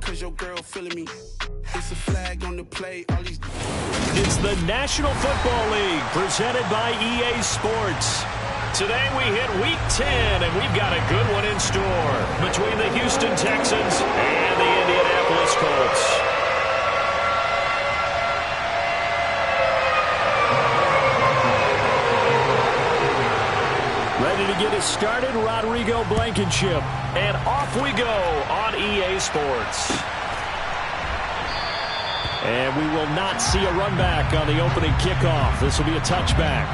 cause your girl feeling me. It's a flag on the play, all these... It's the National Football League presented by EA Sports. Today we hit Week 10, and we've got a good one in store between the Houston Texans and the Indianapolis Colts. Ready to get us started, Rodrigo Blankenship. And off we go on EA Sports. And we will not see a run back on the opening kickoff. This will be a touchback.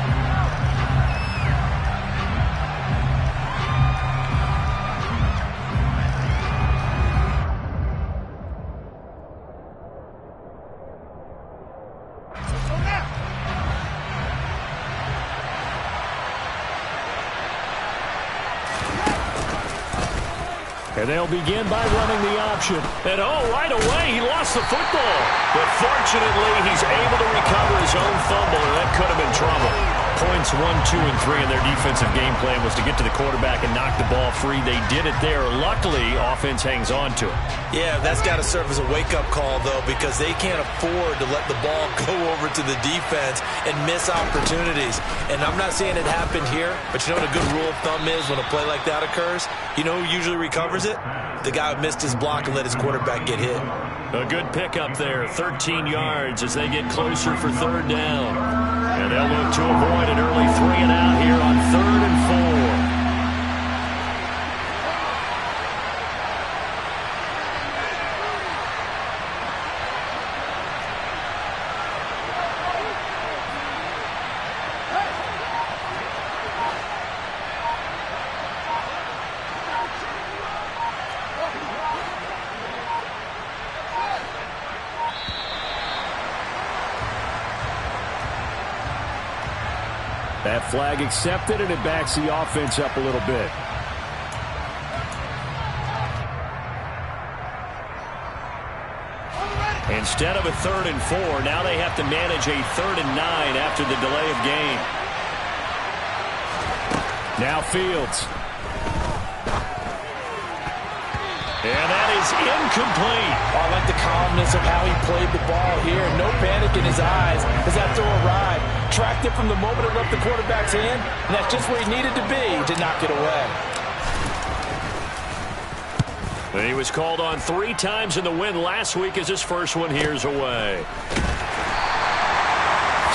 And they'll begin by running the option. And right away, he lost the football. But fortunately, he's able to recover his own fumble, and that could have been trouble. Points 1, 2, and 3 in their defensive game plan was to get to the quarterback and knock the ball free. They did it there. Luckily, offense hangs on to it. Yeah, that's got to serve as a wake-up call, though, because they can't afford to let the ball go over to the defense and miss opportunities. And I'm not saying it happened here, but you know what a good rule of thumb is when a play like that occurs? You know who usually recovers it? The guy who missed his block and let his quarterback get hit. A good pickup there, 13 yards as they get closer for third down. And they'll look to avoid an early 3-and-out here on 3rd and 4. That flag accepted, and it backs the offense up a little bit. Instead of a 3rd and 4, now they have to manage a 3rd and 9 after the delay of game. Now Fields. And that is incomplete. I like the calmness of how he played the ball here. No panic in his eyes as that throw arrived. Tracked it from the moment it left the quarterback's hand, and that's just where he needed to be to knock it away. And he was called on 3 times in the win last week as his first one here's away.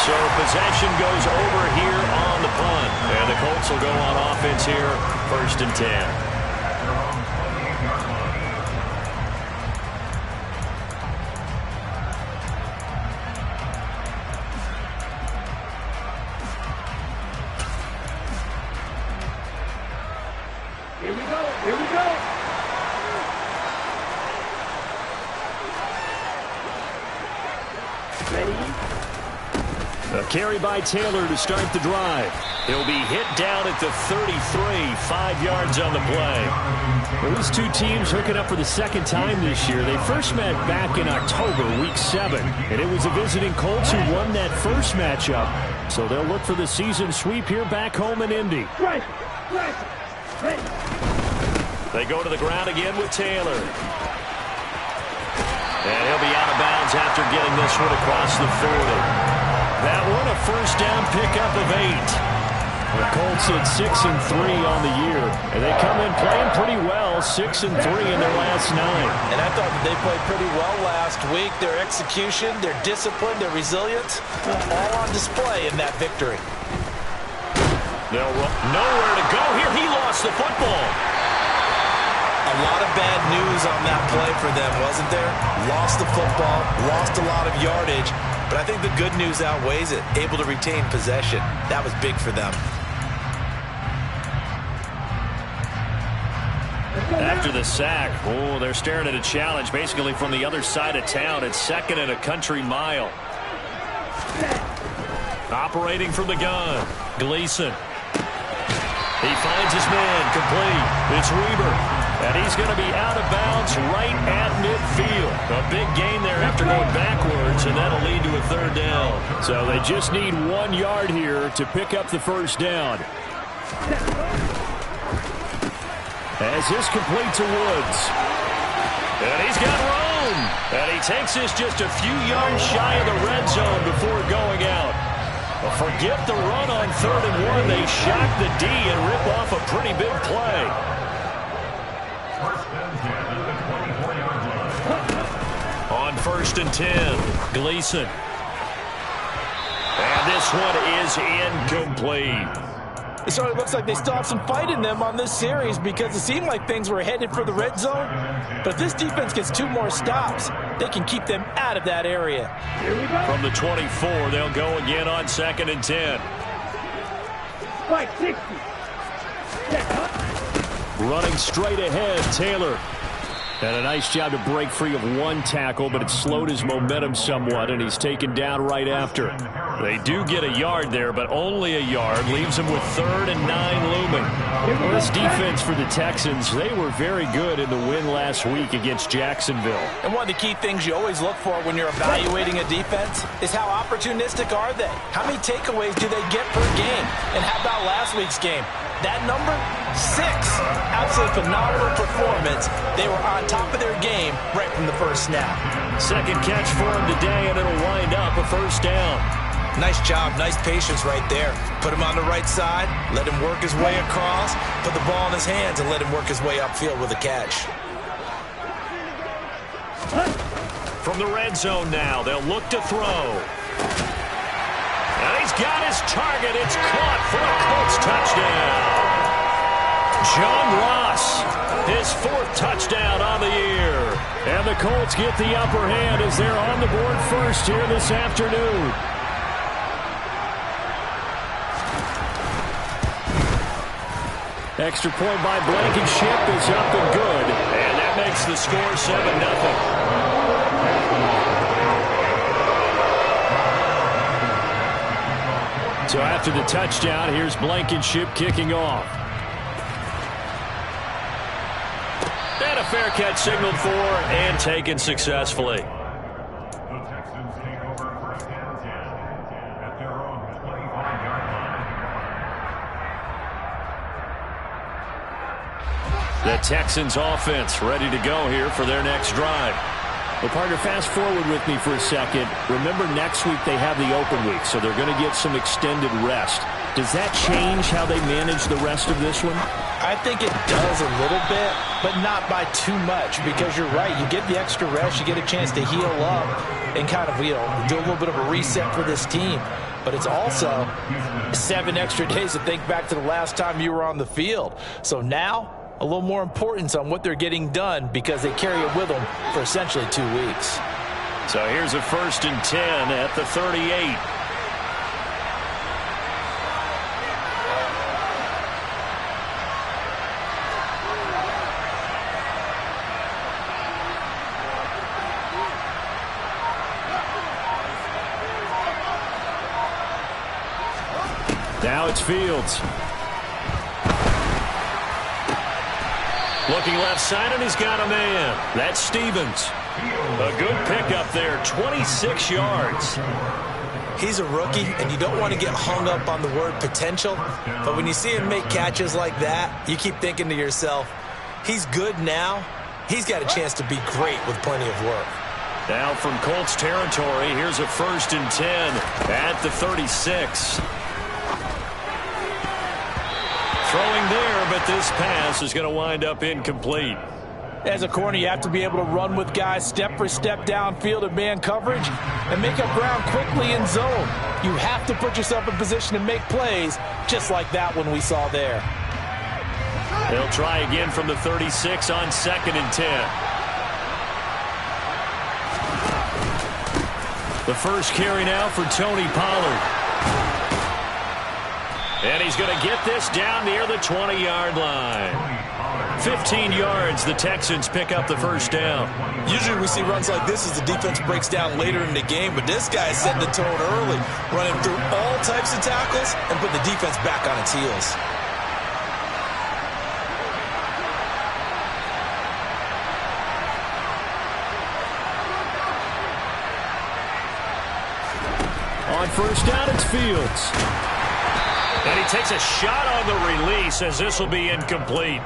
So possession goes over here on the punt. And the Colts will go on offense here, 1st and 10. A carry by Taylor to start the drive. He'll be hit down at the 33, 5 yards on the play. Well, these two teams hooking up for the second time this year. They first met back in October, week 7. And it was the visiting Colts who won that first matchup. So they'll look for the season sweep here back home in Indy. They go to the ground again with Taylor. And he'll be out of bounds after getting this one across the 40. That one a first down pickup of 8. The Colts at 6-3 on the year. And they come in playing pretty well, 6-3 in their last 9. And I thought that they played pretty well last week. Their execution, their discipline, their resilience, all on display in that victory. They'll nowhere to go here. He lost the football. A lot of bad news on that play for them, wasn't there? Lost the football, lost a lot of yardage, but I think the good news outweighs it. Able to retain possession. That was big for them. After the sack, they're staring at a challenge basically from the other side of town. It's 2nd and a country mile. Operating from the gun, Gleason. He finds his man, complete. It's Weber. And he's going to be out of bounds right at midfield. A big gain there after going backwards, and that'll lead to a 3rd down. So they just need 1 yard here to pick up the first down. As this complete to Woods. And he's got room. And he takes this just a few yards shy of the red zone before going out. But forget the run on 3rd and 1. They shock the D and rip off a pretty big play. On 1st and 10, Gleason. And this one is incomplete. It certainly looks like they still have some fight in them on this series because it seemed like things were headed for the red zone. But if this defense gets 2 more stops, they can keep them out of that area. From the 24, they'll go again on 2nd and 10. Running straight ahead, Taylor. And a nice job to break free of 1 tackle, but it slowed his momentum somewhat, and he's taken down right after. They do get a yard there, but only a yard. Leaves him with 3rd and 9 looming. Well, this defense for the Texans, they were very good in the win last week against Jacksonville. And one of the key things you always look for when you're evaluating a defense is how opportunistic are they? How many takeaways do they get per game? And how about last week's game? That number, 6. Absolutely phenomenal performance. They were on top of their game right from the first snap. Second catch for him today, and it'll wind up a 1st down. Nice job, nice patience right there. Put him on the right side, let him work his way across, put the ball in his hands, and let him work his way upfield with a catch. From the red zone now, they'll look to throw. And he's got his target. It's caught for a Colts touchdown. John Ross, his 4th touchdown on the year. And the Colts get the upper hand as they're on the board first here this afternoon. Extra point by Blankenship is up and good. And that makes the score 7-0. So after the touchdown, here's Blankenship kicking off. And a fair catch signaled for and taken successfully. The Texans take over 1st and 10 at their own 25-yard line. The Texans offense ready to go here for their next drive. Well, partner, fast forward with me for a second. Remember, next week they have the open week, so they're going to get some extended rest. Does that change how they manage the rest of this one? I think it does a little bit, but not by too much, because you're right. You get the extra rest. You get a chance to heal up and kind of, do a little bit of a reset for this team. But it's also 7 extra days to think back to the last time you were on the field. So now, a little more importance on what they're getting done because they carry it with them for essentially 2 weeks. So here's a 1st and 10 at the 38. Now it's Fields. Looking left side, and he's got a man. That's Stevens. A good pickup there, 26 yards. He's a rookie, and you don't want to get hung up on the word potential. But when you see him make catches like that, you keep thinking to yourself, he's good now. He's got a chance to be great with plenty of work. Now from Colts territory, here's a 1st and 10 at the 36. Throwing there, but this pass is going to wind up incomplete. As a corner, you have to be able to run with guys step for step downfield in man coverage and make up ground quickly in zone. You have to put yourself in position to make plays, just like that one we saw there. They'll try again from the 36 on 2nd and 10. The first carry now for Tony Pollard. And he's going to get this down near the 20-yard line. 15 yards, the Texans pick up the 1st down. Usually we see runs like this as the defense breaks down later in the game, but this guy is setting the tone early, running through all types of tackles and putting the defense back on its heels. On 1st down, it's Fields. And he takes a shot on the release as this will be incomplete.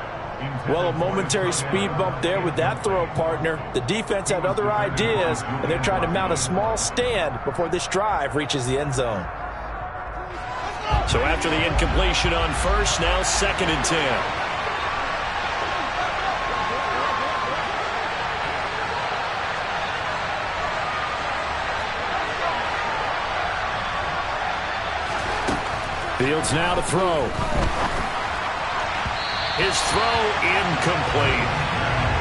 Well, a momentary speed bump there with that throw, partner. The defense had other ideas, and they're trying to mount a small stand before this drive reaches the end zone. So after the incompletion on first, now 2nd and 10. Fields now to throw. His throw incomplete.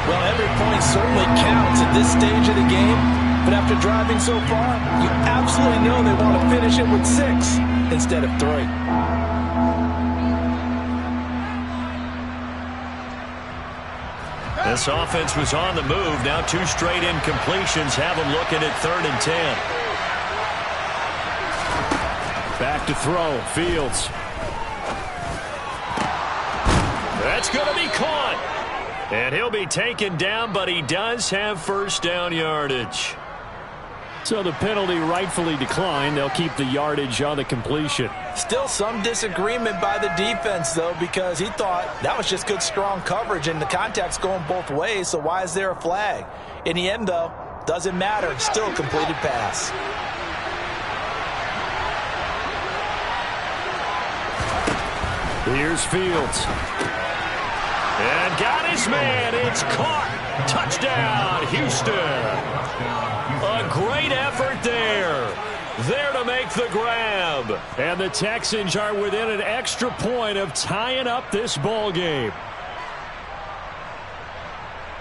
Well, every point certainly counts at this stage of the game, but after driving so far, you absolutely know they want to finish it with 6 instead of 3. This offense was on the move. Now 2 straight incompletions have them looking at 3rd and 10. Back to throw. Fields. That's going to be caught. And he'll be taken down, but he does have first down yardage. So the penalty rightfully declined. They'll keep the yardage on the completion. Still some disagreement by the defense, though, because he thought that was just good, strong coverage, and the contact's going both ways, so why is there a flag? In the end, though, doesn't matter. It's still a completed pass. Here's Fields. And got his man. It's caught. Touchdown, Houston. A great effort there. There to make the grab. And the Texans are within an extra point of tying up this ball game.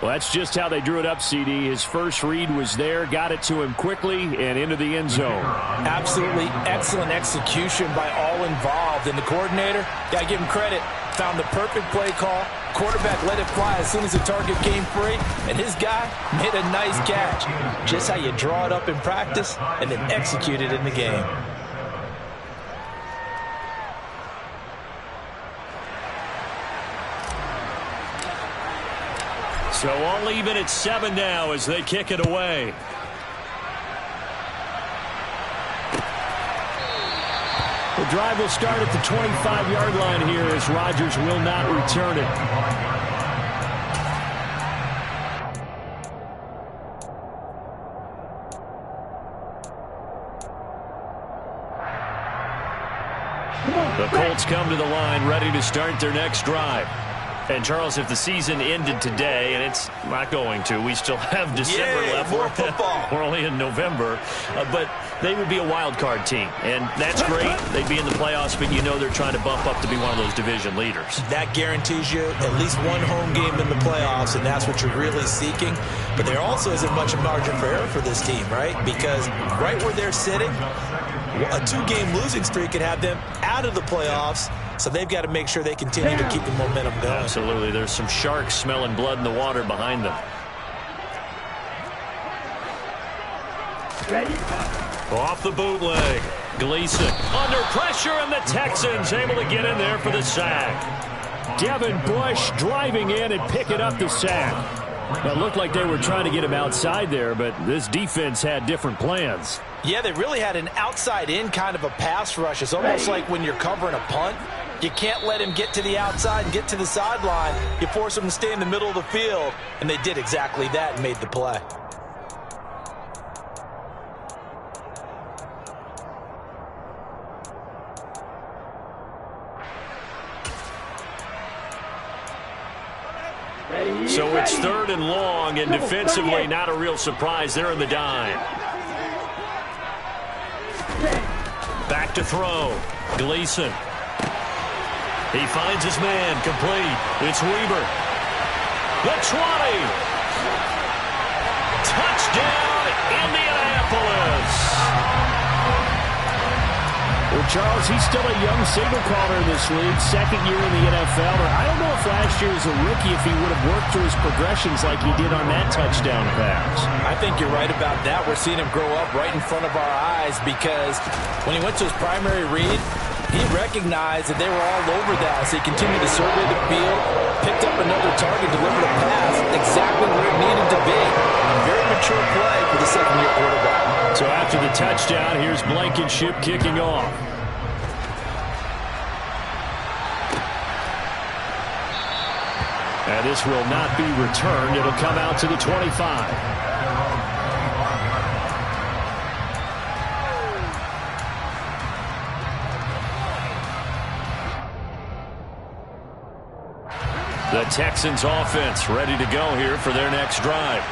Well, that's just how they drew it up, CD. His first read was there, got it to him quickly, and into the end zone. Absolutely excellent execution by all involved. And the coordinator, got to give him credit, found the perfect play call. Quarterback let it fly as soon as the target came free, and his guy made a nice catch. Just how you draw it up in practice and then execute it in the game. So all even at 7 now as they kick it away. The drive will start at the 25-yard line here as Rodgers will not return it. The Colts come to the line ready to start their next drive. And, Charles, if the season ended today, and it's not going to, we still have December left. More football. We're only in November. But they would be a wild card team. And that's great. They'd be in the playoffs, but you know they're trying to bump up to be one of those division leaders. That guarantees you at least one home game in the playoffs, and that's what you're really seeking. But there also isn't much of margin for error for this team, right? Because right where they're sitting, a 2-game losing streak could have them out of the playoffs. So they've got to make sure they continue to keep the momentum going. Absolutely. There's some sharks smelling blood in the water behind them. Off the bootleg. Gleason under pressure, and the Texans able to get in there for the sack. Devin Bush driving in and picking up the sack. Well, it looked like they were trying to get him outside there, but this defense had different plans. Yeah, they really had an outside-in kind of a pass rush. It's almost like when you're covering a punt. You can't let him get to the outside and get to the sideline. You force him to stay in the middle of the field, and they did exactly that and made the play. So it's 3rd and long, and defensively not a real surprise. They're in the dime. Back to throw. Gleason. He finds his man, complete. It's Weaver. The 20. Touchdown, Indianapolis. Well, Charles, he's still a young signal caller in this league, 2nd year in the NFL. I don't know if last year as a rookie if he would have worked through his progressions like he did on that touchdown pass. I think you're right about that. We're seeing him grow up right in front of our eyes because when he went to his primary read, he recognized that they were all over that, so he continued to survey the field, picked up another target, delivered a pass exactly where it needed to be. A very mature play for the 2nd-year quarterback. So after the touchdown, here's Blankenship kicking off. And this will not be returned. It'll come out to the 25. The Texans offense ready to go here for their next drive.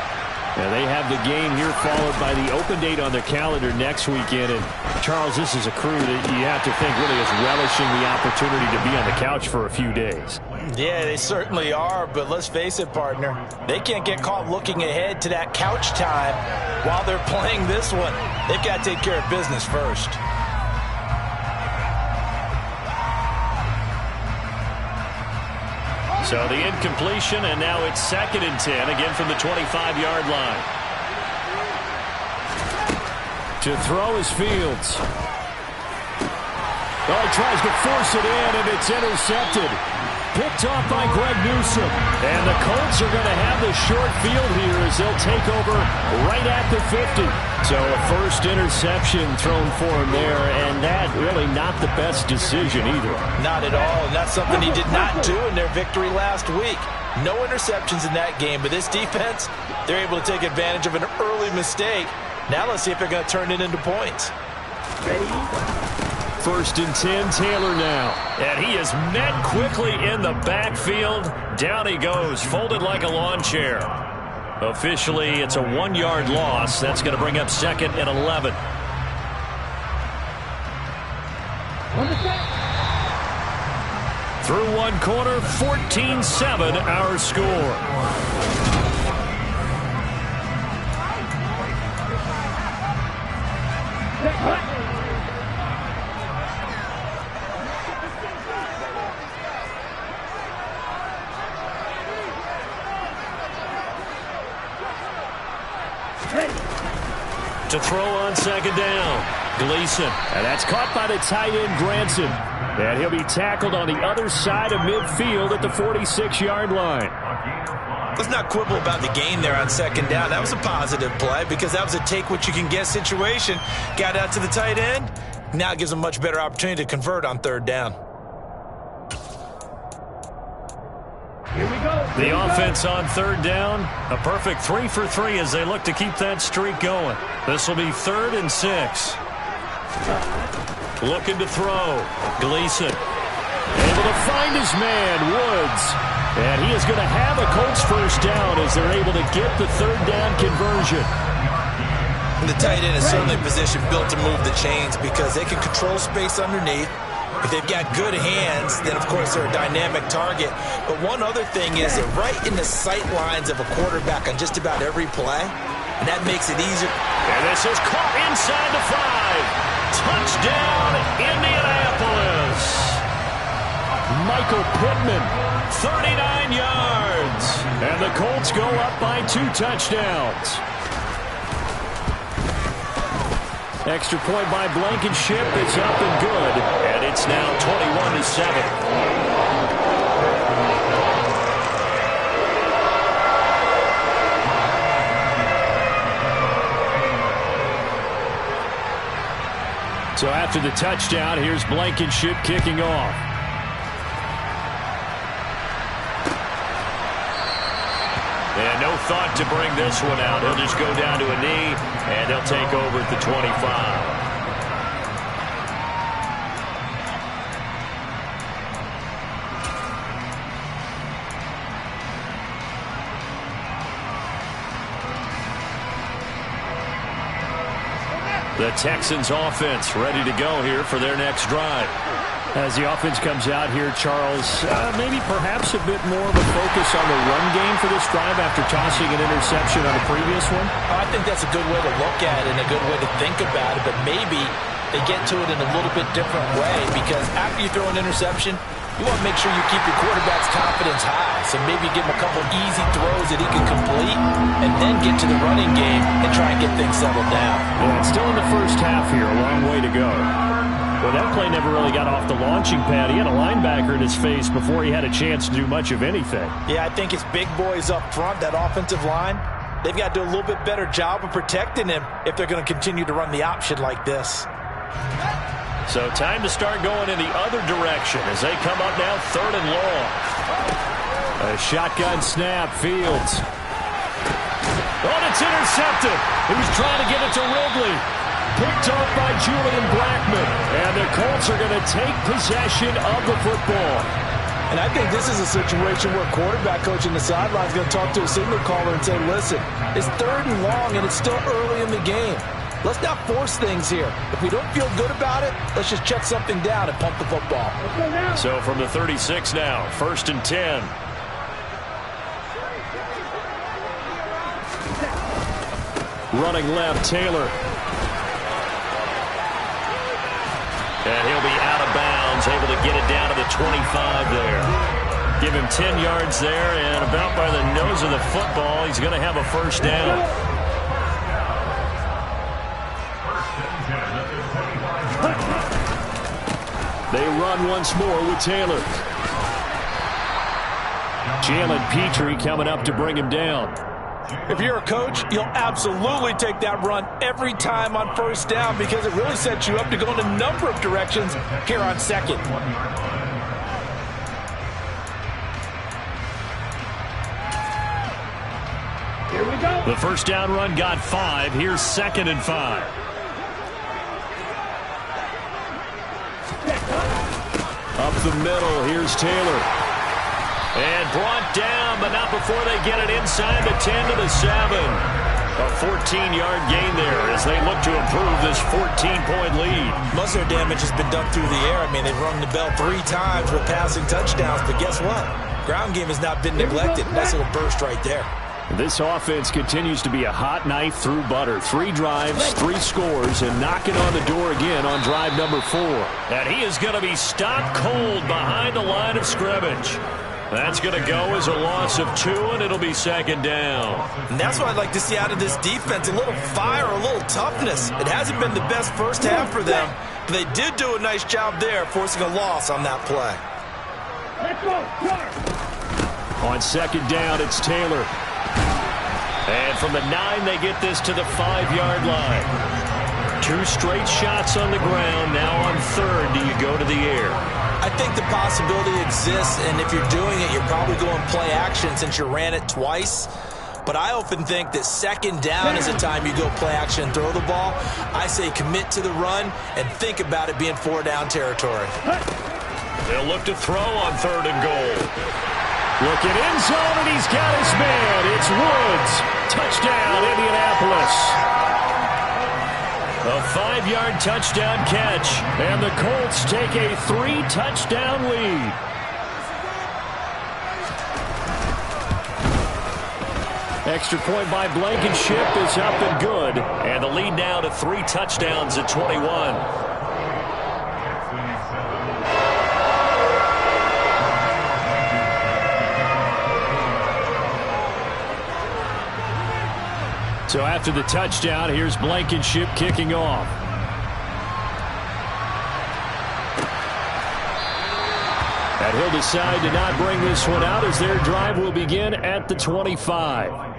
And they have the game here followed by the open date on their calendar next weekend. And Charles, this is a crew that you have to think really is relishing the opportunity to be on the couch for a few days. Yeah, they certainly are, but let's face it, partner. They can't get caught looking ahead to that couch time while they're playing this one. They've got to take care of business first. So the incompletion, and now it's 2nd and 10, again from the 25-yard line. To throw is Fields. Oh, he tries to force it in, and it's intercepted. Picked off by Greg Newsome. And the Colts are going to have the short field here as they'll take over right at the 50. So a first interception thrown for him there, and that really not the best decision either. Not at all, and that's something he did not do in their victory last week. No interceptions in that game, but this defense, they're able to take advantage of an early mistake. Now let's see if they're going to turn it into points. Ready? 1st and 10, Taylor now. And he is met quickly in the backfield. Down he goes, folded like a lawn chair. Officially, it's a 1-yard loss. That's going to bring up 2nd and 11. Through one quarter, 14-7 our score. To throw on 2nd down. Gleason. And that's caught by the tight end, Granson. And he'll be tackled on the other side of midfield at the 46-yard line. Let's not quibble about the gain there on 2nd down. That was a positive play because that was a take-what-you-can-get situation. Got out to the tight end. Now it gives them a much better opportunity to convert on 3rd down. Here we go. The offense on 3rd down. A perfect 3 for 3 as they look to keep that streak going. This will be 3rd and 6. Looking to throw. Gleason. Able to find his man, Woods. And he is going to have a Colts first down as they're able to get the 3rd down conversion. And the tight end is certainly a position built to move the chains because they can control space underneath. If they've got good hands, then, of course, they're a dynamic target. But one other thing is they're right in the sight lines of a quarterback on just about every play, and that makes it easier. And this is caught inside the 5. Touchdown, Indianapolis. Michael Pittman, 39 yards. And the Colts go up by 2 touchdowns. Extra point by Blankenship. It's up and good. And it's now 21-7. So after the touchdown, here's Blankenship kicking off. And no thought to bring this one out. He'll just go down to a knee, and he'll take over at the 25. The Texans offense ready to go here for their next drive. As the offense comes out here, Charles, maybe perhaps a bit more of a focus on the run game for this drive after tossing an interception on the previous one? I think that's a good way to look at it and a good way to think about it, but maybe they get to it in a little bit different way because after you throw an interception, you want to make sure you keep your quarterback's confidence high. So maybe give him a couple easy throws that he can complete and then get to the running game and try and get things settled down. Yeah, it's still in the first half here. A long way to go. Well, that play never really got off the launching pad. He had a linebacker in his face before he had a chance to do much of anything. Yeah, I think his big boys up front, that offensive line, they've got to do a little bit better job of protecting him if they're going to continue to run the option like this. So time to start going in the other direction as they come up now 3rd and long. A shotgun snap, Fields. Oh, and it's intercepted. He was trying to get it to Ridley. Picked off by Julian Blackmon. And the Colts are going to take possession of the football. And I think this is a situation where quarterback coach in the sideline is going to talk to a signal caller and say, listen, it's 3rd and long and it's still early in the game. Let's not force things here. If we don't feel good about it, let's just check something down and pump the football. So from the 36 now, 1st and 10. Running left, Taylor. And he'll be out of bounds, able to get it down to the 25 there. Give him 10 yards there, and about by the nose of the football, he's going to have a first down. They run once more with Taylor. Jalen Petrie coming up to bring him down. If you're a coach, you'll absolutely take that run every time on 1st down because it really sets you up to go in a number of directions here on 2nd. Here we go. The first down run got 5. Here's 2nd and 5. Up the middle, here's Taylor. And brought down, but not before they get it inside the 10 to the 7. A 14-yard gain there as they look to improve this 14-point lead. Most of their damage has been done through the air. I mean, they've rung the bell 3 times with passing touchdowns, but guess what? Ground game has not been neglected. Nice little burst right there. This offense continues to be a hot knife through butter. 3 drives, 3 scores, and knocking on the door again on drive number 4. And he is going to be stopped cold behind the line of scrimmage. That's going to go as a loss of 2, and it'll be 2nd down. And that's what I'd like to see out of this defense, a little fire, a little toughness. It hasn't been the best first half for them, but they did do a nice job there, forcing a loss on that play. Let's go. On 2nd down, it's Taylor. And from the 9, they get this to the 5-yard line. 2 straight shots on the ground. Now on 3rd, do you go to the air? I think the possibility exists, and if you're doing it, you're probably going play action since you ran it twice. But I often think that 2nd down is a time you go play action and throw the ball. I say commit to the run and think about it being 4-down territory. They'll look to throw on 3rd and goal. Looking end zone, and he's got his man. It's Woods. Touchdown, Indianapolis. A 5-yard touchdown catch, and the Colts take a 3-touchdown lead. Extra point by Blankenship is up and good, and the lead now to 3 touchdowns at 21. So after the touchdown, here's Blankenship kicking off. And he'll decide to not bring this one out as their drive will begin at the 25.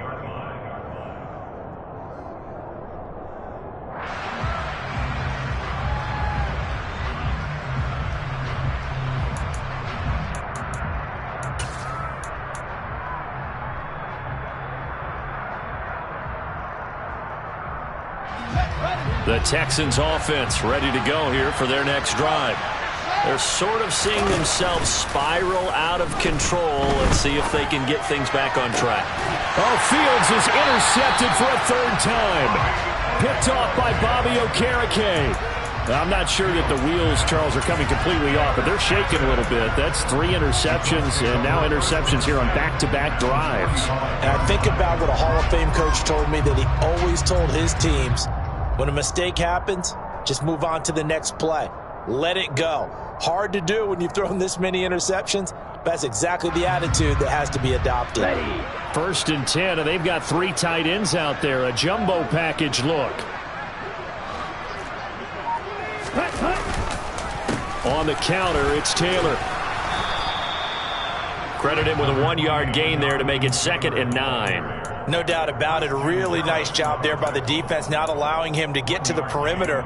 The Texans offense ready to go here for their next drive. They're sort of seeing themselves spiral out of control. Let's see if they can get things back on track. Oh, Fields is intercepted for a 3rd time. Picked off by Bobby Okereke. I'm not sure that the wheels, Charles, are coming completely off, but they're shaking a little bit. That's 3 interceptions, and now interceptions here on back-to-back drives. And I think about what a Hall of Fame coach told me that he always told his teams, when a mistake happens, just move on to the next play. Let it go. Hard to do when you've thrown this many interceptions. That's exactly the attitude that has to be adopted. 1st and 10, and they've got 3 tight ends out there. A jumbo package look. On the counter, it's Taylor. Credit him with a 1-yard gain there to make it 2nd and 9. No doubt about it. A really nice job there by the defense, not allowing him to get to the perimeter.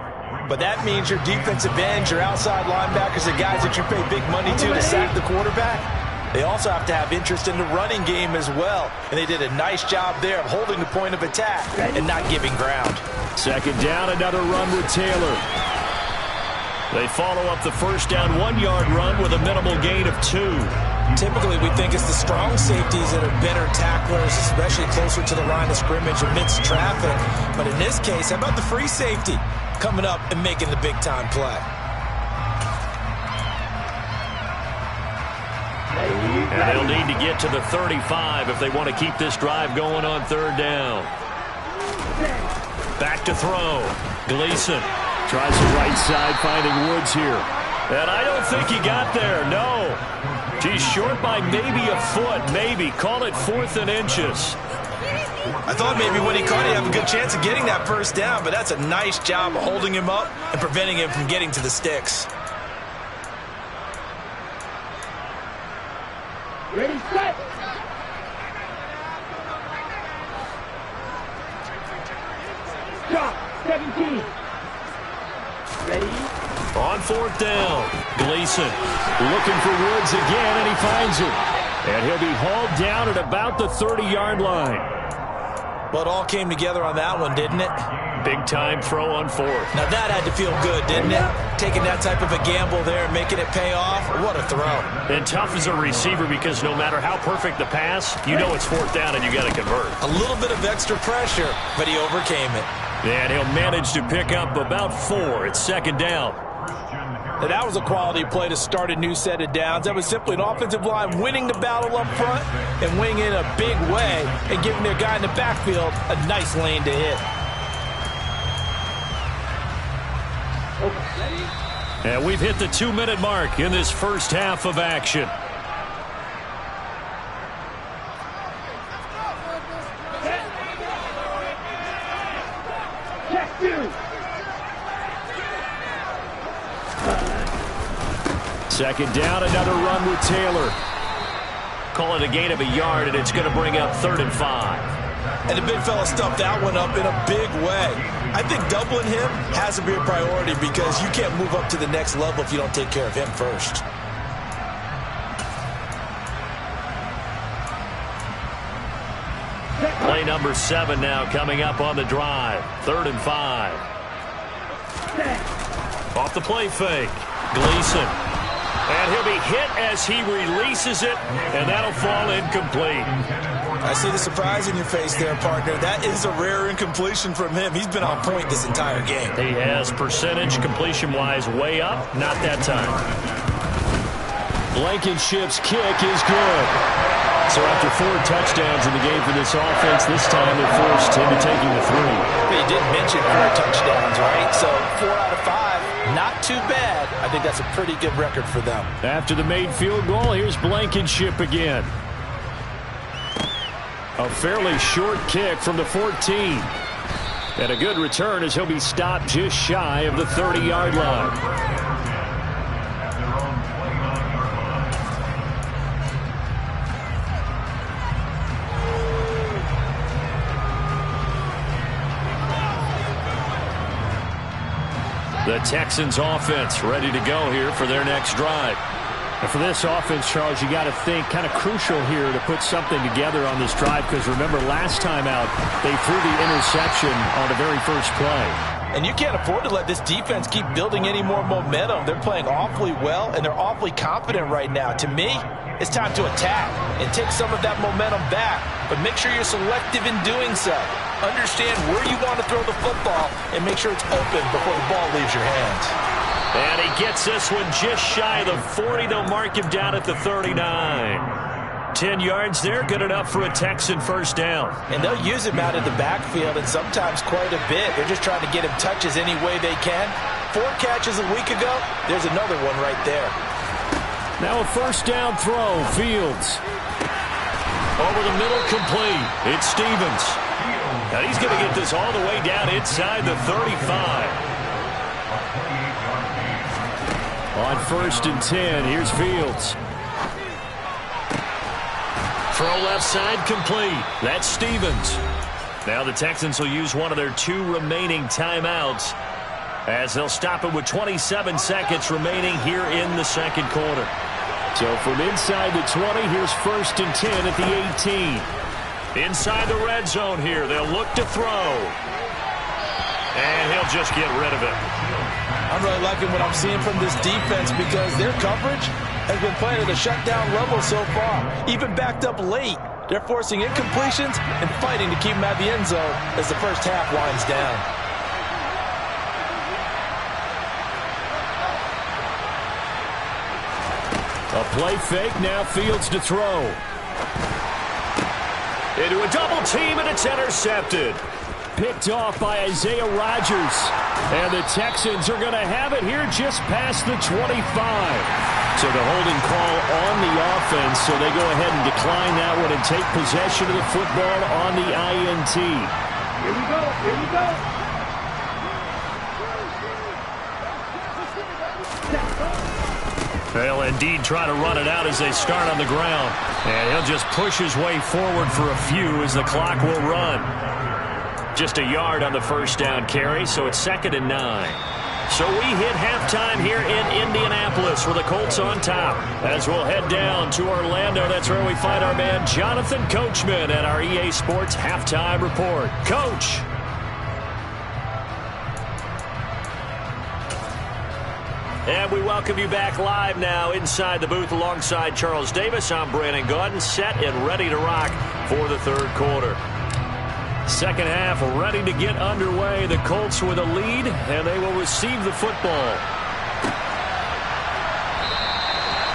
But that means your defensive ends, your outside linebackers, the guys that you pay big money to sack the quarterback, They also have to have interest in the running game as well. And they did a nice job there of holding the point of attack and not giving ground. Second down, another run with Taylor. They follow up the first down 1-yard run with a minimal gain of 2. Typically, we think it's the strong safeties that are better tacklers, especially closer to the line of scrimmage amidst traffic. But in this case, how about the free safety coming up and making the big-time play? And they'll need to get to the 35 if they want to keep this drive going on third down. Back to throw. Gleason tries the right side, finding Woods here. And I don't think he got there, no. He's short by maybe a foot, maybe. Call it 4th and inches. I thought maybe when he caught it, he'd have a good chance of getting that first down, but that's a nice job of holding him up and preventing him from getting to the sticks. Ready, set. Drop, 17. Ready. On 4th down, Gleason looking for Woods again, and he finds him. And he'll be hauled down at about the 30-yard line. But all came together on that one, didn't it? Big-time throw on 4th. Now that had to feel good, didn't it? Taking that type of a gamble there and making it pay off. What a throw. And tough as a receiver because no matter how perfect the pass, you know it's 4th down and you got to convert. A little bit of extra pressure, but he overcame it. And he'll manage to pick up about 4. It's 2nd down. Now that was a quality play to start a new set of downs. That was simply an offensive line winning the battle up front and winning in a big way and giving their guy in the backfield a nice lane to hit. And we've hit the 2-minute mark in this first half of action. Check 2. Second down, another run with Taylor. Call it a gain of a yard, and it's going to bring up 3rd and 5. And the big fella stuffed that one up in a big way. I think doubling him has to be a priority because you can't move up to the next level if you don't take care of him first. Play number 7 now coming up on the drive. 3rd and 5. Off the play fake. Gleason. And he'll be hit as he releases it, and that'll fall incomplete. I see the surprise in your face there, partner. That is a rare incompletion from him. He's been on point this entire game. He has percentage completion-wise way up. Not that time. Blankenship's kick is good. So after 4 touchdowns in the game for this offense, this time they're forced into taking the 3. You did mention 4 touchdowns, right? So 4 out of 5, not too bad. I think that's a pretty good record for them. After the made field goal, here's Blankenship again. A fairly short kick from the 14. And a good return as he'll be stopped just shy of the 30-yard line. The Texans offense ready to go here for their next drive. And for this offense, Charles, you got to think kind of crucial here to put something together on this drive because remember last time out they threw the interception on the very first play. And you can't afford to let this defense keep building any more momentum. They're playing awfully well and they're awfully confident right now. To me, it's time to attack and take some of that momentum back, but make sure you're selective in doing so. Understand where you want to throw the football and make sure it's open before the ball leaves your hands. And he gets this one just shy of the 40. They'll mark him down at the 39. 10 yards there, good enough for a Texan first down. And they'll use him out of the backfield and sometimes quite a bit. They're just trying to get him touches any way they can. 4 catches a week ago, there's another one right there. Now a first down throw, Fields. Over the middle, complete. It's Stevens. And he's going to get this all the way down inside the 35. On 1st and 10, here's Fields. Throw left side, complete. That's Stevens. Now the Texans will use one of their 2 remaining timeouts as they'll stop it with 27 seconds remaining here in the second quarter. So from inside the 20, here's 1st and 10 at the 18. Inside the red zone here, they'll look to throw. And he'll just get rid of it. I'm really liking what I'm seeing from this defense because their coverage has been playing at a shutdown level so far. Even backed up late, they're forcing incompletions and fighting to keep them at the end zone as the first half winds down. A play fake, now Fields to throw. Into a double team, and it's intercepted. Picked off by Isaiah Rodgers. And the Texans are going to have it here just past the 25. So the holding call on the offense, so they go ahead and decline that one and take possession of the football on the INT. Here we go, here we go. They'll indeed try to run it out as they start on the ground. And he'll just push his way forward for a few as the clock will run. Just a yard on the first down carry, so it's 2nd and 9. So we hit halftime here in Indianapolis with the Colts on top. As we'll head down to Orlando, that's where we find our man Jonathan Coachman at our EA Sports Halftime Report. Coach. And we welcome you back live now inside the booth alongside Charles Davis. I'm Brandon Gaudin, set and ready to rock for the third quarter. Second half ready to get underway. The Colts with a lead, and they will receive the football.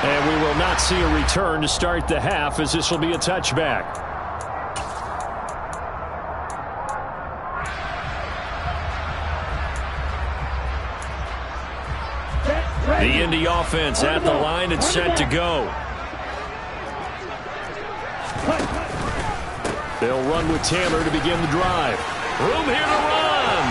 And we will not see a return to start the half, as this will be a touchback. The Indy offense at the line and set to go. They'll run with Taylor to begin the drive. Room here to run.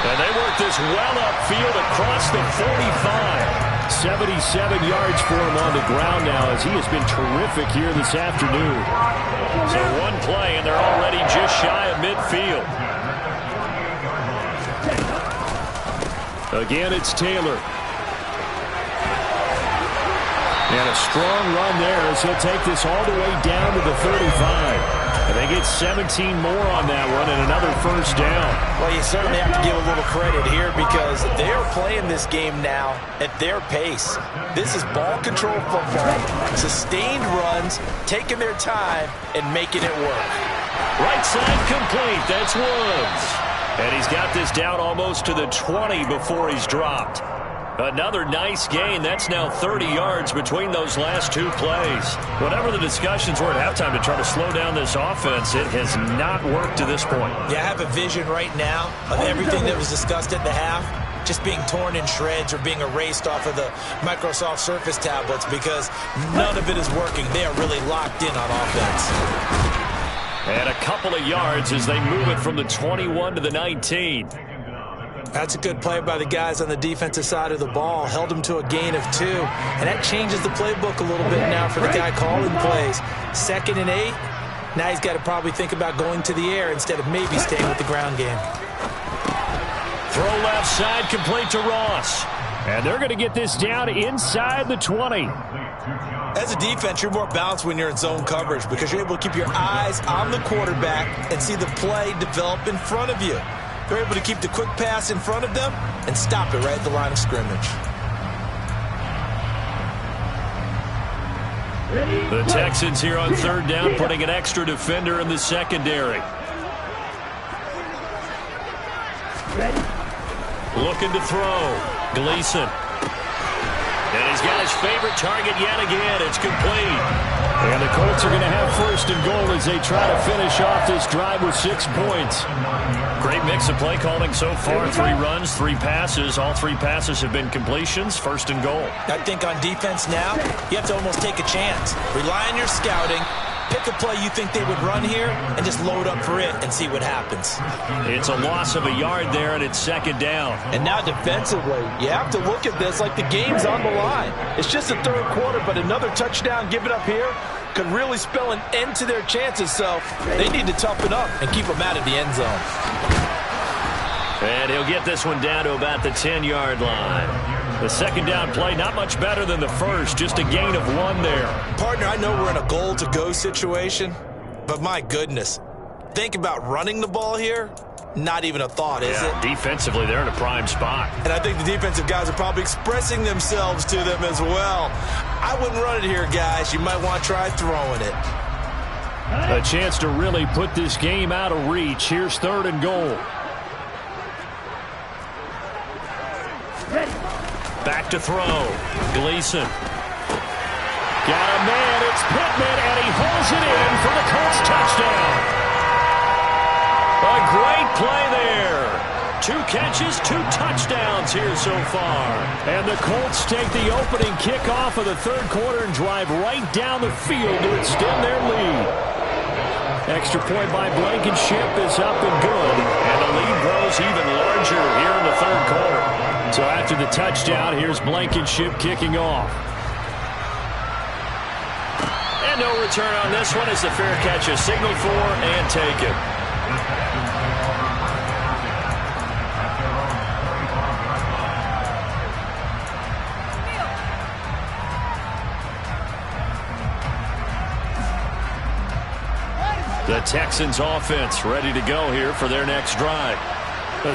And they work this well upfield across the 45. 77 yards for him on the ground now, as he has been terrific here this afternoon. So one play, and they're already just shy of midfield. Again, it's Taylor. And a strong run there as he'll take this all the way down to the 35. And they get 17 more on that one and another first down. Well, you certainly have to give a little credit here because they're playing this game now at their pace. This is ball control football, sustained runs, taking their time, and making it work. Right side complete. That's Woods. And he's got this down almost to the 20 before he's dropped. Another nice gain. That's now 30 yards between those last two plays. Whatever the discussions were at halftime to try to slow down this offense, it has not worked to this point. Yeah, I have a vision right now of everything that was discussed at the half just being torn in shreds or being erased off of the Microsoft Surface tablets because none of it is working. They are really locked in on offense. And a couple of yards as they move it from the 21 to the 19. That's a good play by the guys on the defensive side of the ball. Held them to a gain of 2. And that changes the playbook a little bit now for the guy calling plays. 2nd and 8. Now he's got to probably think about going to the air instead of maybe staying with the ground game. Throw left side complete to Ross. And they're going to get this down inside the 20. As a defense, you're more balanced when you're in zone coverage because you're able to keep your eyes on the quarterback and see the play develop in front of you. They're able to keep the quick pass in front of them and stop it right at the line of scrimmage. The Texans here on third down, putting an extra defender in the secondary. Looking to throw. Gleason. And he's got his favorite target yet again. It's complete. And the Colts are going to have 1st and goal as they try to finish off this drive with 6 points. Great mix of play calling so far. 3 runs, 3 passes. All 3 passes have been completions. 1st and goal. I think on defense now, you have to almost take a chance. Rely on your scouting. Pick a play you think they would run here and just load up for it and see what happens. It's a loss of a yard there, and it's 2nd down. And now defensively, you have to look at this like the game's on the line. It's just the third quarter, but another touchdown given up here could really spell an end to their chances. So they need to toughen up and keep them out of the end zone. And he'll get this one down to about the 10-yard line. The second down play, not much better than the first, just a gain of 1 there. Partner, I know we're in a goal-to-go situation, but my goodness, think about running the ball here. Not even a thought, is it? Defensively, they're in a prime spot. And I think the defensive guys are probably expressing themselves to them as well. I wouldn't run it here, guys. You might want to try throwing it. A chance to really put this game out of reach. Here's 3rd and goal. Back to throw. Gleason. Got a man. It's Pittman, and he holds it in for the Colts touchdown. A great play there. 2 catches, 2 touchdowns here so far. And the Colts take the opening kickoff of the 3rd quarter and drive right down the field to extend their lead. Extra point by Blankenship is up and good. And the lead grows even larger here in the 3rd quarter. So after the touchdown, here's Blankenship kicking off. And no return on this one as the fair catch is signaled for and taken. The Texans offense ready to go here for their next drive.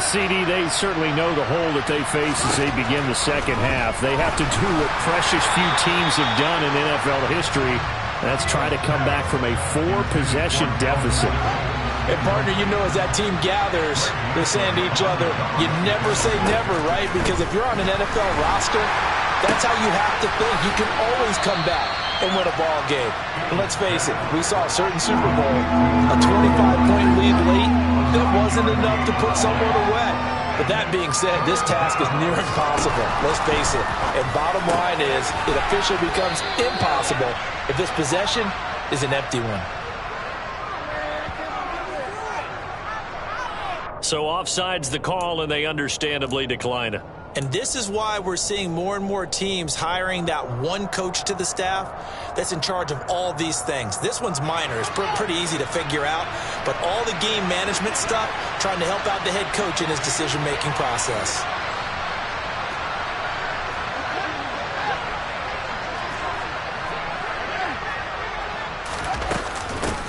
CD, they certainly know the hole that they face as they begin the second half. They have to do what precious few teams have done in NFL history. That's try to come back from a 4-possession deficit. And, partner, you know as that team gathers, they're saying to each other, you never say never, right? Because if you're on an NFL roster, that's how you have to think. You can always come back and win a ball game. And let's face it, we saw a certain Super Bowl, a 25-point lead late, that wasn't enough to put someone away. But that being said, this task is near impossible. Let's face it. And bottom line is, it officially becomes impossible if this possession is an empty one. So offside's the call, and they understandably decline it. And this is why we're seeing more and more teams hiring that one coach to the staff that's in charge of all these things. This one's minor. It's pretty easy to figure out. But all the game management stuff, trying to help out the head coach in his decision-making process.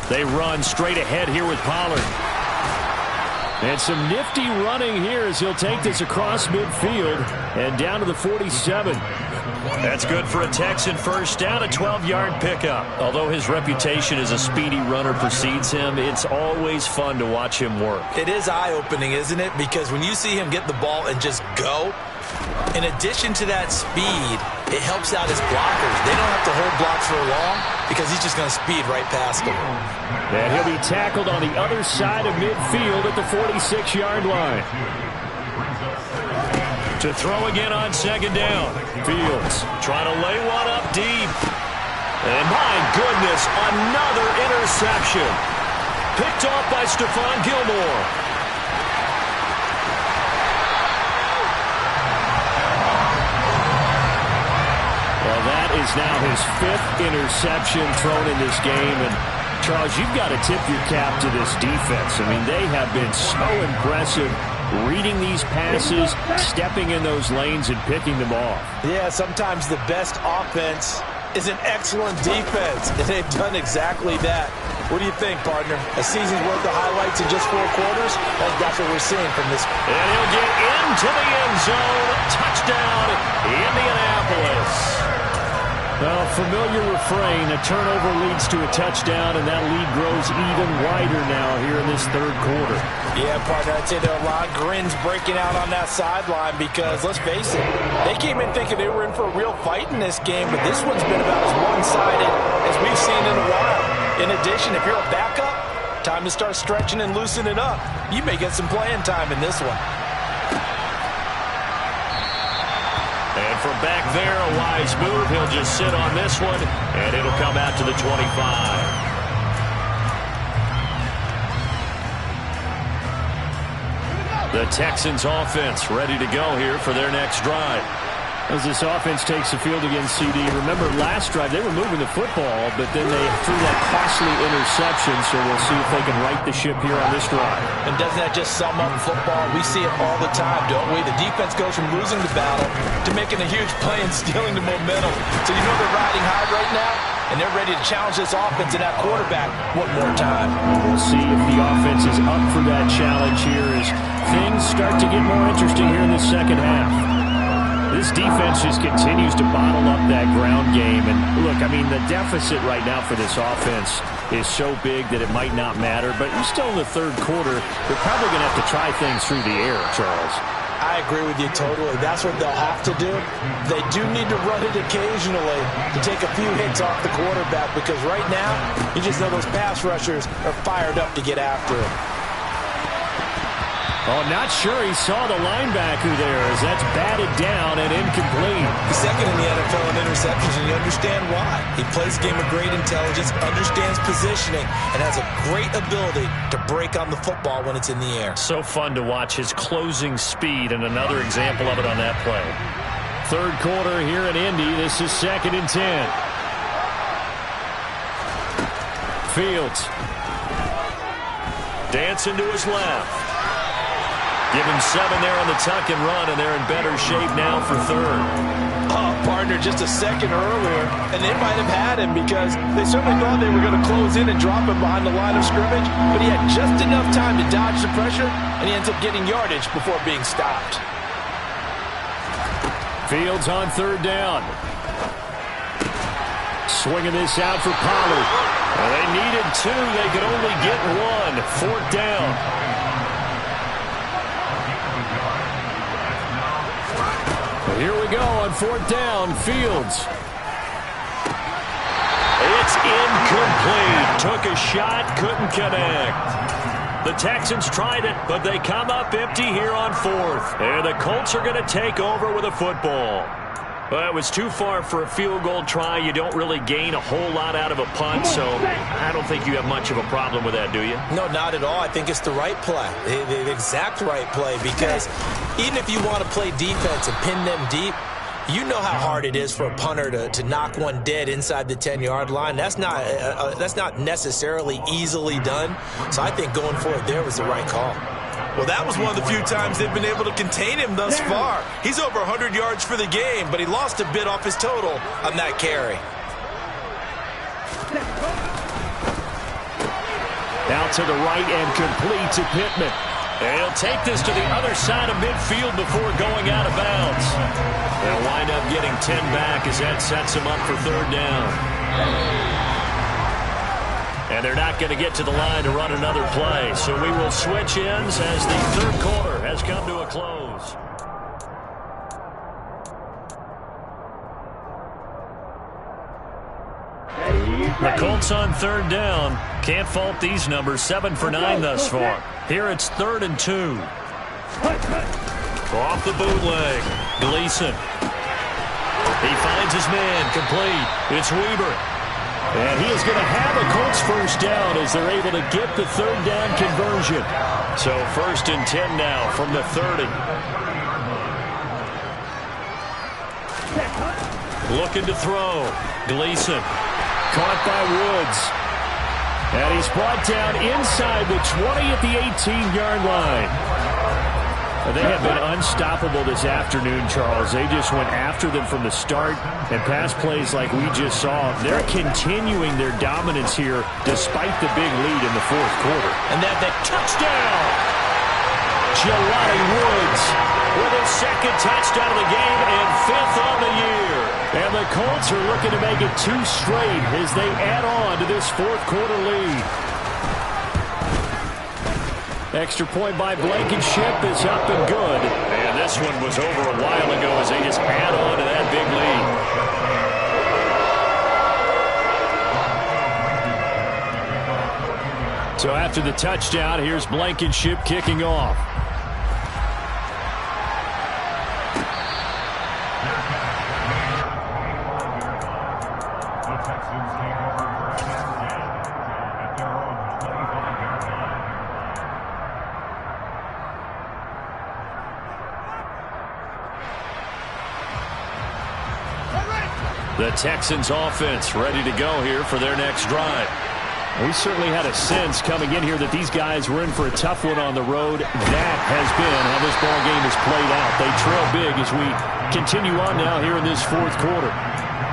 They run straight ahead here with Pollard. And some nifty running here as he'll take this across midfield and down to the 47. That's good for a Texan first down, a 12-yard pickup. Although his reputation as a speedy runner precedes him, it's always fun to watch him work. It is eye-opening, isn't it? Because when you see him get the ball and just go, in addition to that speed, it helps out his blockers. They don't have to hold blocks for long because he's just going to speed right past them. And he'll be tackled on the other side of midfield at the 46-yard line. To throw again on second down. Fields trying to lay one up deep. And my goodness, another interception. Picked off by Stephon Gilmore. Well, that is now his 5th interception thrown in this game. And, Charles, you've got to tip your cap to this defense. I mean, they have been so impressive reading these passes, stepping in those lanes, and picking them off. Yeah, sometimes the best offense is an excellent defense, and they've done exactly that. What do you think, partner? A season's worth of highlights in just 4 quarters? That's what we're seeing from this. And he'll get into the end zone. Touchdown, Indianapolis. Well, familiar refrain. A turnover leads to a touchdown, and that lead grows even wider now here in this 3rd quarter. Yeah, partner, I'd say there are a lot of grins breaking out on that sideline because, let's face it, they came in thinking they were in for a real fight in this game, but this one's been about as one-sided as we've seen in a while. In addition, if you're a backup, time to start stretching and loosening up. You may get some playing time in this one. And from back there, a wise move. He'll just sit on this one, and it'll come out to the 25. The Texans offense ready to go here for their next drive. As this offense takes the field against CD, remember last drive they were moving the football, but then they threw that costly interception, so we'll see if they can right the ship here on this drive. And doesn't that just sum up football? We see it all the time, don't we? The defense goes from losing the battle to making a huge play and stealing the momentum. So you know they're riding high right now, and they're ready to challenge this offense and that quarterback one more time. We'll see if the offense is up for that challenge here as things start to get more interesting here in the second half. This defense just continues to bottle up that ground game. And look, I mean, the deficit right now for this offense is so big that it might not matter. But you're still in the third quarter. They're probably going to have to try things through the air, Charles. I agree with you totally. That's what they'll have to do. They do need to run it occasionally to take a few hits off the quarterback, because right now, you just know those pass rushers are fired up to get after him. Oh, not sure he saw the linebacker there as that's batted down and incomplete. He's second in the NFL in interceptions, and you understand why. He plays a game of great intelligence, understands positioning, and has a great ability to break on the football when it's in the air. So fun to watch his closing speed, and another example of it on that play. Third quarter here in Indy. This is 2nd and 10. Fields. Dancing to his left. Give him 7 there on the tuck and run, and they're in better shape now for third. Oh, partner, just a second earlier, and they might have had him because they certainly thought they were going to close in and drop him behind the line of scrimmage, but he had just enough time to dodge the pressure, and he ends up getting yardage before being stopped. Fields on 3rd down. Swinging this out for Pollard. Well, they needed 2. They could only get 1. 4th down. Here we go on 4th down. Fields. It's incomplete. Took a shot, couldn't connect. The Texans tried it, but they come up empty here on 4th. And the Colts are going to take over with a football. Well, it was too far for a field goal try. You don't really gain a whole lot out of a punt, so I don't think you have much of a problem with that, do you? No, not at all. I think it's the right play, the exact right play, because even if you want to play defense and pin them deep, you know how hard it is for a punter to knock one dead inside the 10-yard line. That's not necessarily easily done. So I think going for it there was the right call. Well, that was one of the few times they've been able to contain him thus far. He's over 100 yards for the game, but he lost a bit off his total on that carry. Out to the right and complete to Pittman. And he'll take this to the other side of midfield before going out of bounds. They'll wind up getting 10 back as that sets him up for 3rd down. And they're not going to get to the line to run another play. So we will switch ends as the third quarter has come to a close. The Colts on 3rd down. Can't fault these numbers. 7 for 9 thus far. Here it's 3rd and 2. Off the bootleg. Gleason. He finds his man. Complete. It's Weber. And he is going to have a Colts first down as they're able to get the 3rd down conversion. So 1st and 10 now from the 30. Looking to throw. Gleason. Caught by Woods. And he's brought down inside the 20 at the 18-yard line. They have been unstoppable this afternoon, Charles. They just went after them from the start, and pass plays like we just saw. They're continuing their dominance here despite the big lead in the 4th quarter. And then the touchdown! Jelani Woods with his 2nd touchdown of the game and 5th on the year. And the Colts are looking to make it 2 straight as they add on to this 4th quarter lead. Extra point by Blankenship is up and good. And this one was over a while ago as they just add on to that big lead. So after the touchdown, here's Blankenship kicking off. The Texans take over 1st and 10 at their own 25-yard line. The Texans offense ready to go here for their next drive. We certainly had a sense coming in here that these guys were in for a tough one on the road. That has been how this ball game has played out. They trail big as we continue on now here in this fourth quarter.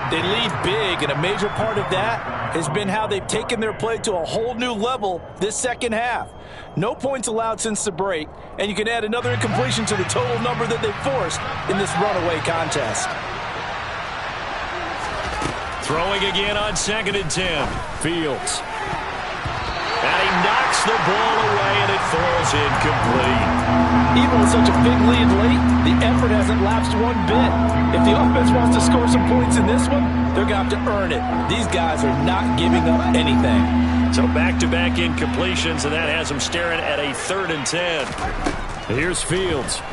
They lead big, and a major part of that has been how they've taken their play to a whole new level this second half. No points allowed since the break, and you can add another incompletion to the total number that they forced in this runaway contest. Throwing again on 2nd and 10. Fields. And he knocks the ball away, and it falls incomplete. Even with such a big lead late, the effort hasn't lapsed one bit. If the offense wants to score some points in this one, they're going to have to earn it. These guys are not giving up anything. So back-to-back incompletions, and that has them staring at a 3rd and 10. Here's Fields.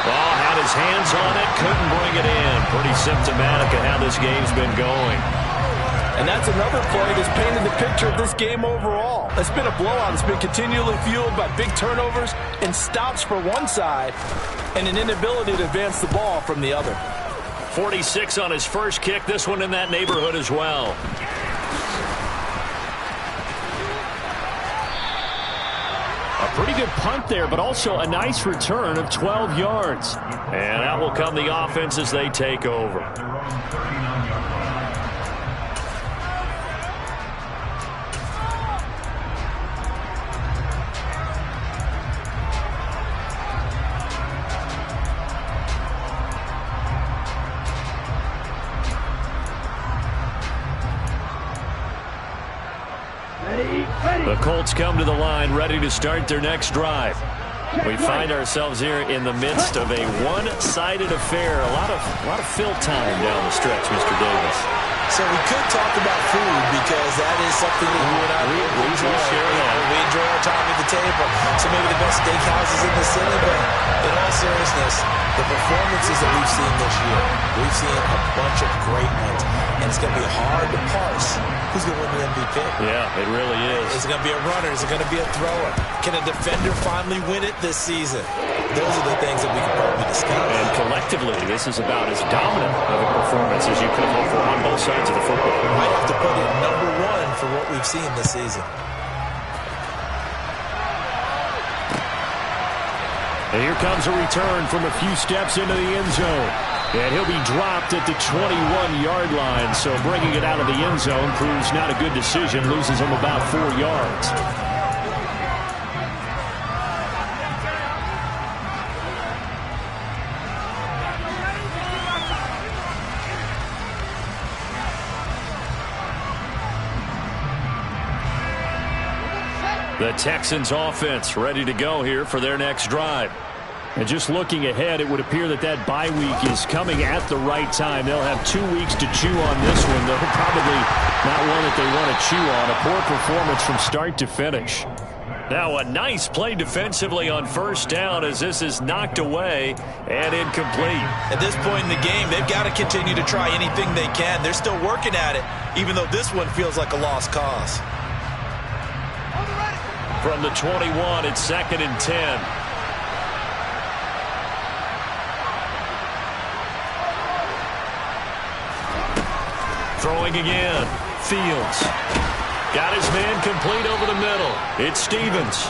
Ball had his hands on it, couldn't bring it in. Pretty symptomatic of how this game's been going. And that's another play that's painted the picture of this game overall. It's been a blowout. It's been continually fueled by big turnovers and stops for one side and an inability to advance the ball from the other. 46 on his first kick. This one in that neighborhood as well. A pretty good punt there, but also a nice return of 12 yards. And that will come the offense as they take over. The Colts come to the line ready to start their next drive. We find ourselves here in the midst of a one-sided affair. A lot of fill time down the stretch, Mr. Davis. So we could talk about food because that is something that you and I we enjoy. We enjoy our time at the table. So maybe the best steakhouses in the city, but in all seriousness, the performances that we've seen this year, we've seen a bunch of great ones. And it's going to be hard to parse who's going to win the MVP. Yeah, it really is. Is it going to be a runner? Is it going to be a thrower? Can a defender finally win it this season? Those are the things that we can probably discuss. And collectively, this is about as dominant of a performance as you could hope for on both sides of the football. Might have to put it #1 for what we've seen this season. And here comes a return from a few steps into the end zone. And he'll be dropped at the 21-yard line. So bringing it out of the end zone proves not a good decision. Loses him about 4 yards. The Texans offense ready to go here for their next drive. And just looking ahead, it would appear that that bye week is coming at the right time. They'll have 2 weeks to chew on this one, though probably not one that they want to chew on. A poor performance from start to finish. Now a nice play defensively on first down as this is knocked away and incomplete. At this point in the game, they've got to continue to try anything they can. They're still working at it, even though this one feels like a lost cause. From the 21, it's 2nd and 10. Throwing again. Fields. Got his man complete over the middle. It's Stevens.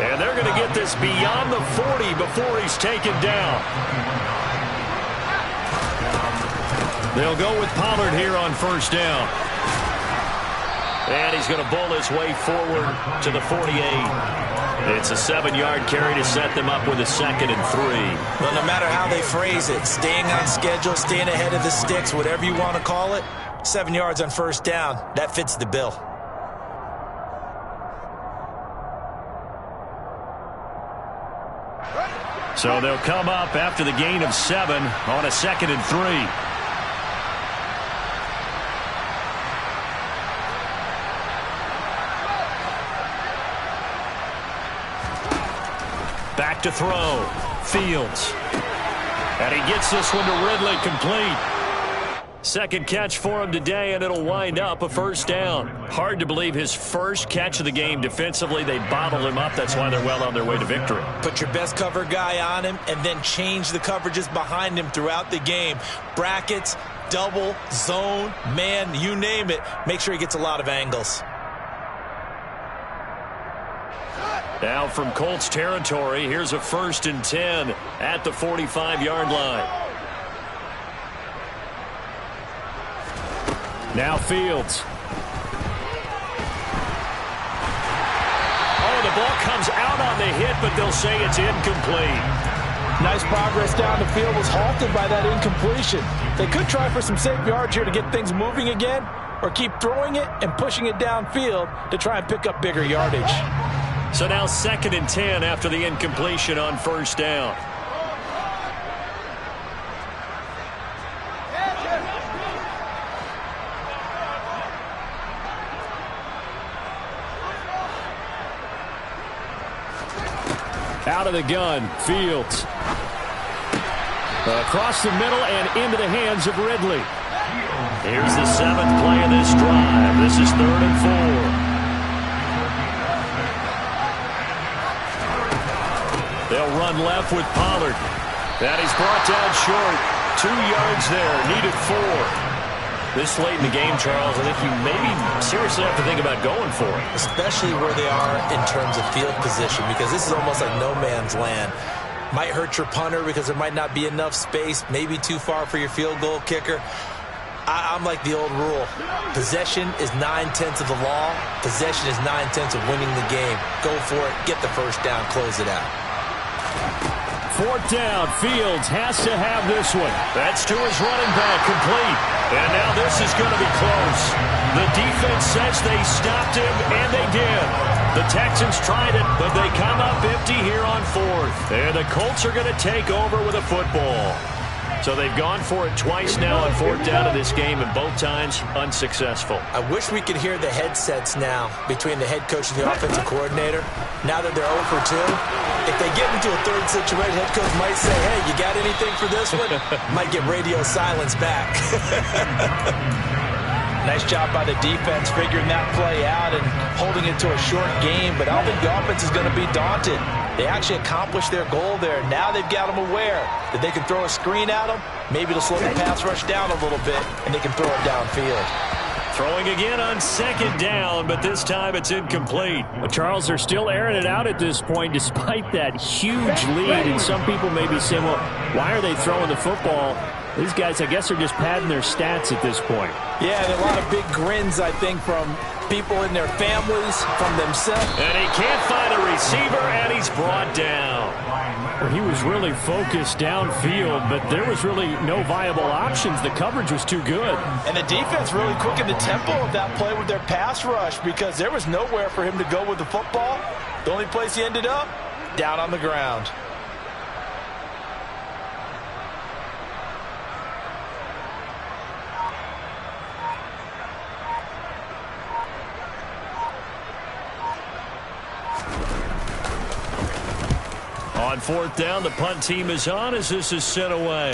And they're going to get this beyond the 40 before he's taken down. They'll go with Pollard here on first down. And he's going to bull his way forward to the 48. It's a 7-yard carry to set them up with a 2nd and 3. Well, no matter how they phrase it, staying on schedule, staying ahead of the sticks, whatever you want to call it, 7 yards on first down, that fits the bill. So they'll come up after the gain of 7 on a 2nd and 3. Back to throw. Fields. And he gets this one to Ridley complete. Second catch for him today, and it'll wind up a first down. Hard to believe his first catch of the game defensively. They bottled him up. That's why they're well on their way to victory. Put your best cover guy on him and then change the coverages behind him throughout the game. Brackets, double, zone, man, you name it. Make sure he gets a lot of angles. Now from Colts territory, here's a 1st and 10 at the 45-yard line. Now Fields. Oh, the ball comes out on the hit, but they'll say it's incomplete. Nice progress down the field, was halted by that incompletion. They could try for some safe yards here to get things moving again, or keep throwing it and pushing it downfield to try and pick up bigger yardage. So now 2nd and 10 after the incompletion on 1st down. Out of the gun, Fields. Across the middle and into the hands of Ridley. Here's the 7th play of this drive. This is 3rd and 4. They'll run left with Pollard. That he's brought down short. 2 yards there, needed 4. This late in the game, Charles, I think you maybe seriously have to think about going for it. Especially where they are in terms of field position, because this is almost like no man's land. Might hurt your punter because there might not be enough space, maybe too far for your field goal kicker. I'm like the old rule. Possession is 9/10 of the law. Possession is 9/10 of winning the game. Go for it, get the first down, close it out. 4th down, Fields has to have this one. That's to his running back, complete. And now this is going to be close. The defense says they stopped him, and they did. The Texans tried it, but they come up empty here on 4th. And the Colts are going to take over with a football. So they've gone for it twice now on 4th down in this game, and both times unsuccessful. I wish we could hear the headsets now between the head coach and the offensive coordinator. Now that they're 0 for 2, if they get into a third situation, head coach might say, hey, you got anything for this one? Might get radio silence back. Nice job by the defense figuring that play out and holding it to a short game, but I don't think the offense is going to be daunted. They actually accomplished their goal there. Now they've got them aware that they can throw a screen at them. Maybe it'll slow the pass rush down a little bit, and they can throw it downfield. Throwing again on 2nd down, but this time it's incomplete. Well, Charles, they're still airing it out at this point despite that huge lead. And some people may be saying, well, why are they throwing the football? These guys, I guess, are just padding their stats at this point. Yeah, and a lot of big grins, I think, from people in their families, from themselves. And he can't find a receiver, and he's brought down. Well, he was really focused downfield, but there was really no viable options. The coverage was too good. And the defense really quickened the tempo of that play with their pass rush because there was nowhere for him to go with the football. The only place he ended up, down on the ground. On 4th down, the punt team is on as this is sent away.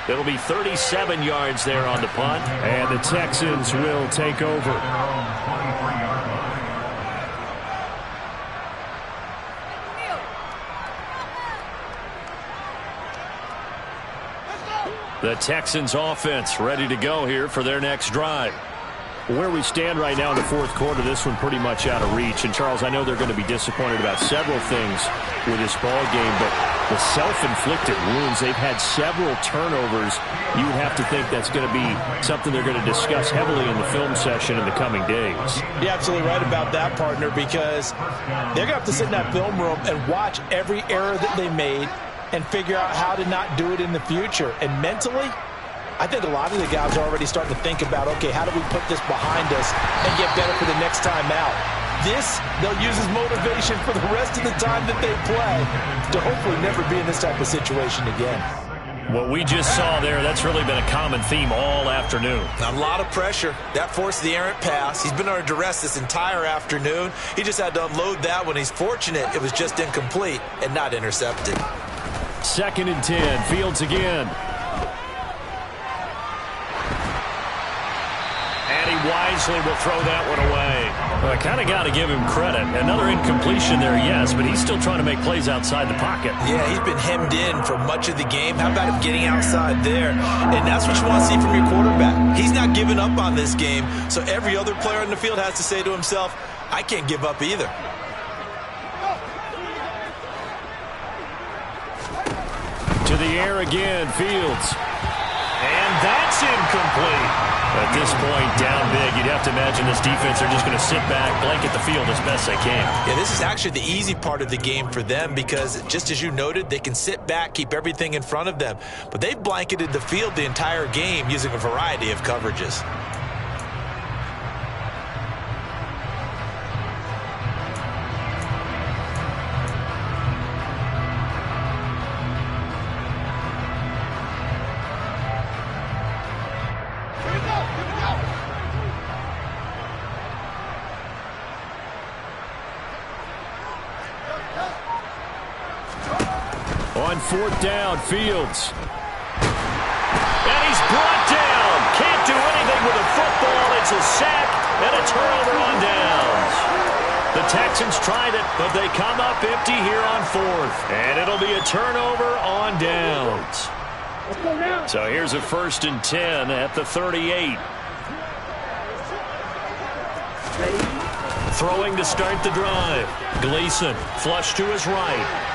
It'll be 37 yards there on the punt, and the Texans will take over. The Texans offense ready to go here for their next drive. Where we stand right now in the 4th quarter, this one pretty much out of reach. And, Charles, I know they're going to be disappointed about several things with this ball game, but the self-inflicted wounds, they've had several turnovers. You would have to think that's going to be something they're going to discuss heavily in the film session in the coming days. You're absolutely right about that, partner, because they're going to have to sit in that film room and watch every error that they made and figure out how to not do it in the future. And mentally, I think a lot of the guys are already starting to think about, okay, how do we put this behind us and get better for the next time out? This, they'll use as motivation for the rest of the time that they play to hopefully never be in this type of situation again. What we just saw there, that's really been a common theme all afternoon. A lot of pressure. That forced the errant pass. He's been under duress this entire afternoon. He just had to unload that one. He's fortunate it was just incomplete and not intercepted. 2nd and 10. Fields again. wisely will throw that one away. Well, I kind of got to give him credit. Another incompletion there, yes, but he's still trying to make plays outside the pocket. Yeah, he's been hemmed in for much of the game. How about him getting outside there? And that's what you want to see from your quarterback. He's not giving up on this game, so every other player in the field has to say to himself, I can't give up either. To the air again, Fields. And that's incomplete. At this point, down big, you'd have to imagine this defense are just going to sit back, blanket the field as best they can. Yeah, this is actually the easy part of the game for them because, just as you noted, they can sit back, keep everything in front of them. But they've blanketed the field the entire game using a variety of coverages. On fourth down, Fields. And he's brought down. Can't do anything with a football. It's a sack and a turnover on downs. The Texans tried it, but they come up empty here on fourth. And it'll be a turnover on downs. So here's a 1st and 10 at the 38. Throwing to start the drive. Gleason, flush to his right.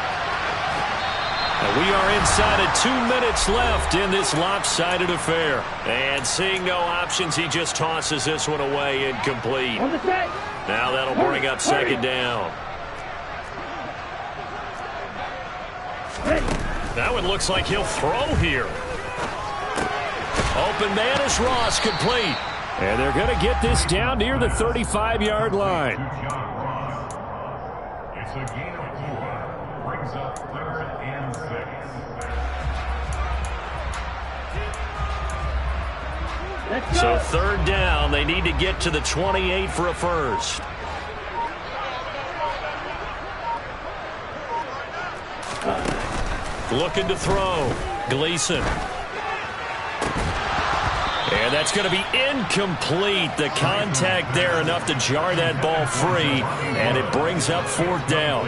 And we are inside of 2 minutes left in this lopsided affair. And seeing no options, he just tosses this one away incomplete. Now that'll bring up 2nd down. That one looks like he'll throw here. Open man is Ross, complete. And they're going to get this down near the 35-yard line. It's a gain of 4. Brings up 3rd and 6. So 3rd down, they need to get to the 28 for a first. Looking to throw. Gleason. And that's going to be incomplete. The contact there enough to jar that ball free, and it brings up 4th down.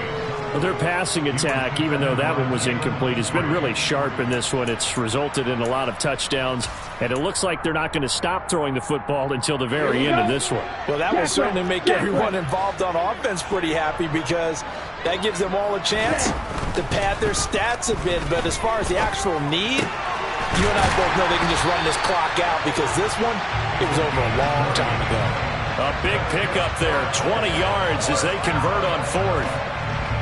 Well, their passing attack, even though that one was incomplete, has been really sharp in this one. It's resulted in a lot of touchdowns, and it looks like they're not going to stop throwing the football until the very end of this one. Well, that will certainly make everyone involved on offense pretty happy because that gives them all a chance to pad their stats a bit. But as far as the actual need, you and I both know they can just run this clock out because this one, it was over a long time ago. A big pickup there, 20 yards as they convert on 4th.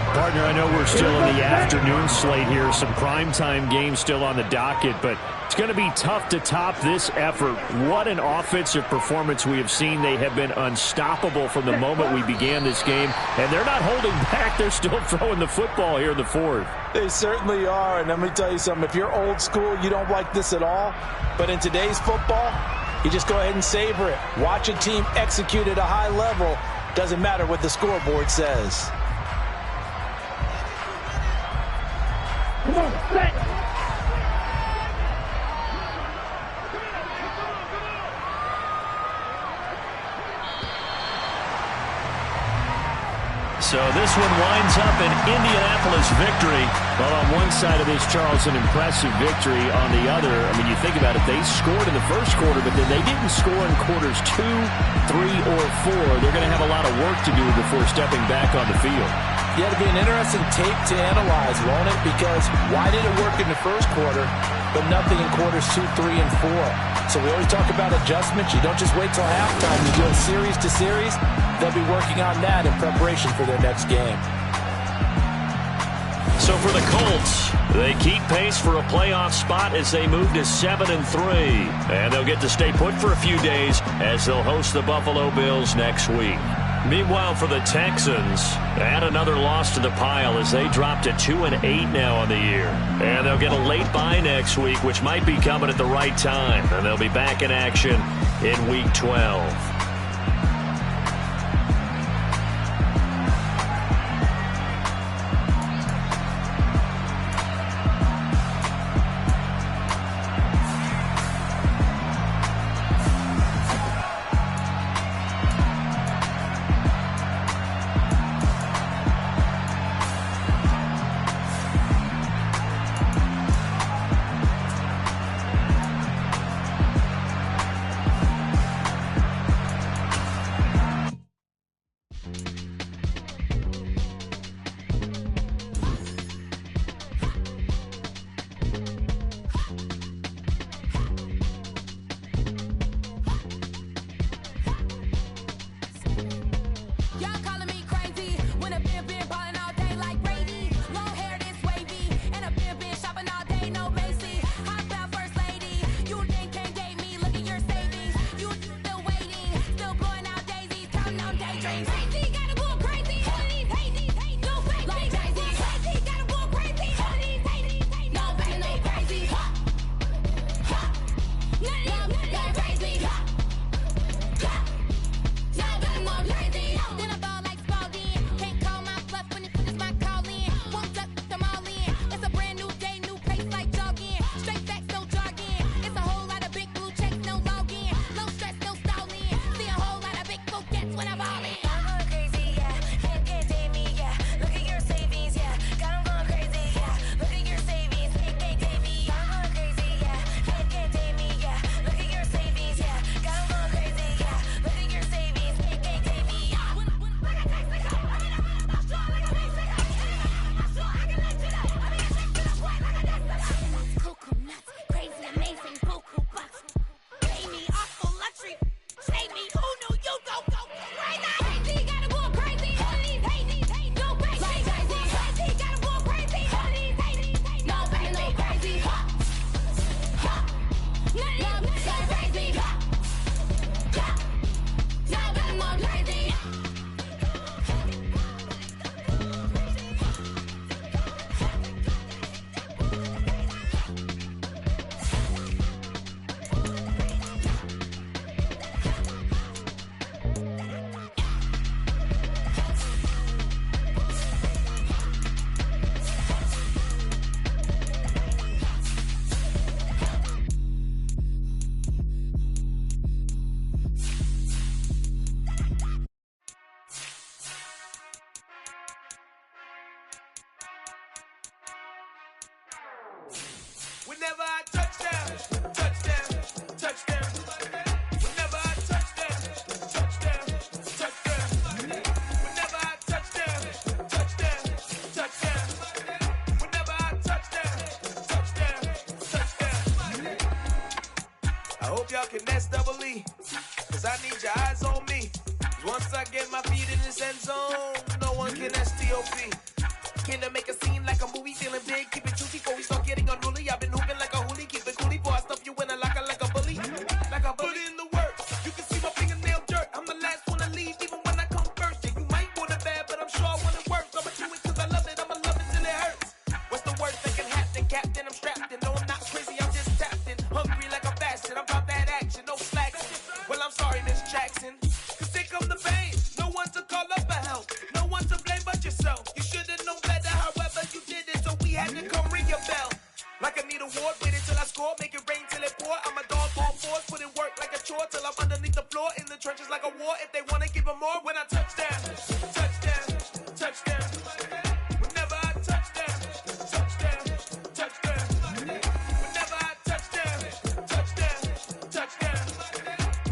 Partner, I know we're still in the afternoon slate here. Some primetime games still on the docket, but it's going to be tough to top this effort. What an offensive performance we have seen. They have been unstoppable from the moment we began this game, and they're not holding back. They're still throwing the football here in the 4th. They certainly are, and let me tell you something. If you're old school, you don't like this at all, but in today's football, you just go ahead and savor it. Watch a team execute at a high level. Doesn't matter what the scoreboard says. Come on, set. So this one winds up an Indianapolis victory. Well, on one side of this, Charles, an impressive victory. On the other, I mean, you think about it, they scored in the first quarter, but then they didn't score in quarters 2, 3, or 4. They're going to have a lot of work to do before stepping back on the field. Yeah, it'll be an interesting tape to analyze, won't it? Because why did it work in the first quarter, but nothing in quarters 2, 3, and 4? So we always talk about adjustments. You don't just wait till halftime. You go series to series. They'll be working on that in preparation for their next game. So for the Colts, they keep pace for a playoff spot as they move to 7-3. And they'll get to stay put for a few days as they'll host the Buffalo Bills next week. Meanwhile, for the Texans, add another loss to the pile as they drop to 2-8 now on the year. And they'll get a late bye next week, which might be coming at the right time. And they'll be back in action in Week 12. Whenever I touchdown, touchdown, touchdown. Whenever I touchdown, touchdown, touchdown. Whenever I touchdown, touchdown, touchdown. Whenever I touchdown, touchdown, touchdown. I hope y'all can nest double E, cause I need your eyes on me. Once I get my feet in this end zone, no one can STOP. Can I make a scene like a movie, feeling big, keep it juicy before we start getting unruly. I've been hooping like a hoolie, keep it coolie before I stuff you in a locker like a bully. Like a bully. Put in the work, you can see my fingernail dirt. I'm the last one to leave, even when I come first. Yeah, you might want it bad, but I'm sure I want it worse. I'ma do it cause I love it, I'ma love it till it hurts. What's the worst that can happen, Captain? I'm strapped in, no I'm not crazy, I'm just tapped in. Hungry like a bastard, I'm about that action, no slacks. Well, I'm sorry, Miss Jackson, cause here come the pain. No one to call up for help, no one to blame but yourself. You should've known better, however you did it, so we had to come ring your bell. Like I need a award, wait until I score, make it rain till it pour. I'm a dog, all fours, put in work like a chore till I'm underneath the floor, in the trenches like a war. If they wanna give them more, when I touchdown, touchdown, touchdown. Whenever I touchdown, touchdown, touchdown. Whenever I touchdown, touchdown, touchdown.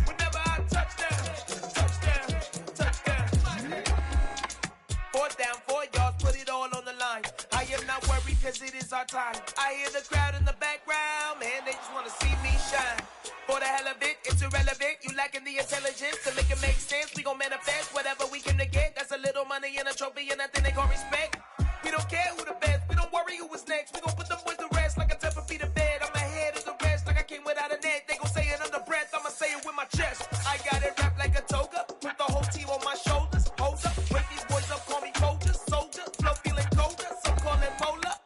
Whenever I touchdown, touchdown, touchdown. 4th down, 4 yards, put it all on the line. I am not worried cause it is our time. I hear the crowd in the background, man, they just wanna see me shine. For the hell of it, it's irrelevant. You lacking the intelligence to make it make sense. We gon' manifest whatever we came to get. That's a little money and a trophy and nothing they gon' respect. We don't care who the best, we don't worry who was next. We gon' put them boys to rest like a 10 feet of bed. I'm ahead of the rest like I came without a net. They gon' say it under breath, I'ma say it with my chest. I got it wrapped like a toga, put the whole team on my shoulders. Hold up, wake these boys up, call me Folger, soldier. Flow feeling colder, some call it polar.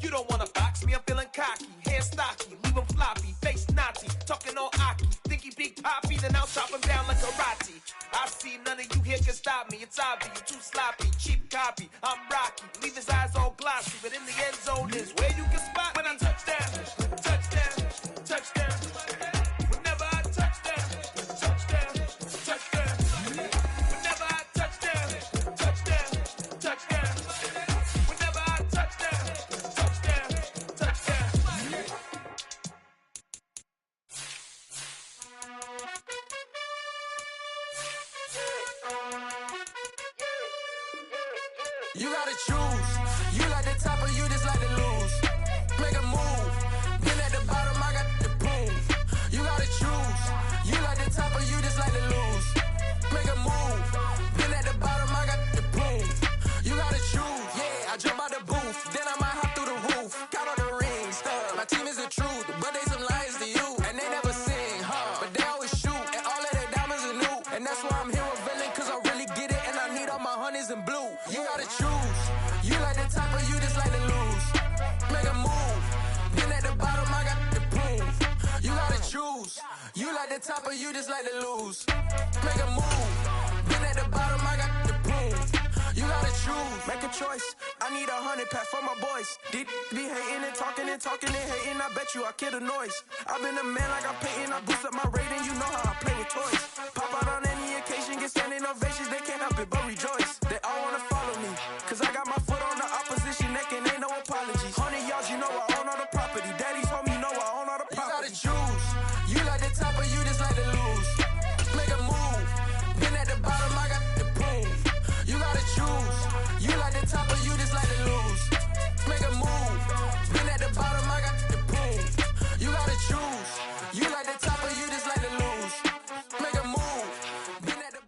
You don't wanna box me, I'm feeling cocky. Hair stocky, leave him floppy, face naughty. Talking all aki, think he big poppy, then I'll chop him down like karate. I see none of you here can stop me. It's obvious, you too sloppy, cheap copy. I'm Rocky, leave his eyes all glossy, but in the end zone is where you can spot when I touchdown, touchdown, touchdown. Whenever I touchdown, touchdown, touchdown. Whenever I touchdown, touchdown, touchdown. Whenever I touchdown, touchdown, touchdown. You gotta choose. You like the top or you just like to lose. Make a move. Been at the bottom, I got the proof. You gotta choose. You like the top or you just like to lose. Make a move. Been at the bottom, I got the proof. You gotta choose. Yeah, I jump out the booth. Then I might hop through the roof. Count on the rings. My team is the truth, but they some liars to you. And they never sing, but they always shoot. And all of their diamonds are new. And that's why I'm here with villain, cause I really get it. top or you just like to lose. Make a move. Been at the bottom, I got the boom. You gotta choose. Make a choice. I need 100 pack for my boys. Be hating and talking and hating. I bet you I kill the noise. I've been a man like I'm Peyton. I boost up my rating. You know how I play with toys. Pop out on any occasion, get standing ovations. They can't help it but rejoice. They all wanna follow me, cause I got my foot on the opposition neck and ain't no apologies. 100 yards, you know I own all the property. Daddy's home, you know I own all the property. You gotta choose. You like the top or you just like to lose. Make a move. Been at the bottom, I got the boom. You gotta choose. You like the top or you just like to lose. Make a move. Been at the bottom, I got the boom. You gotta choose. You like the top or you just like to lose. Make a move. Been at the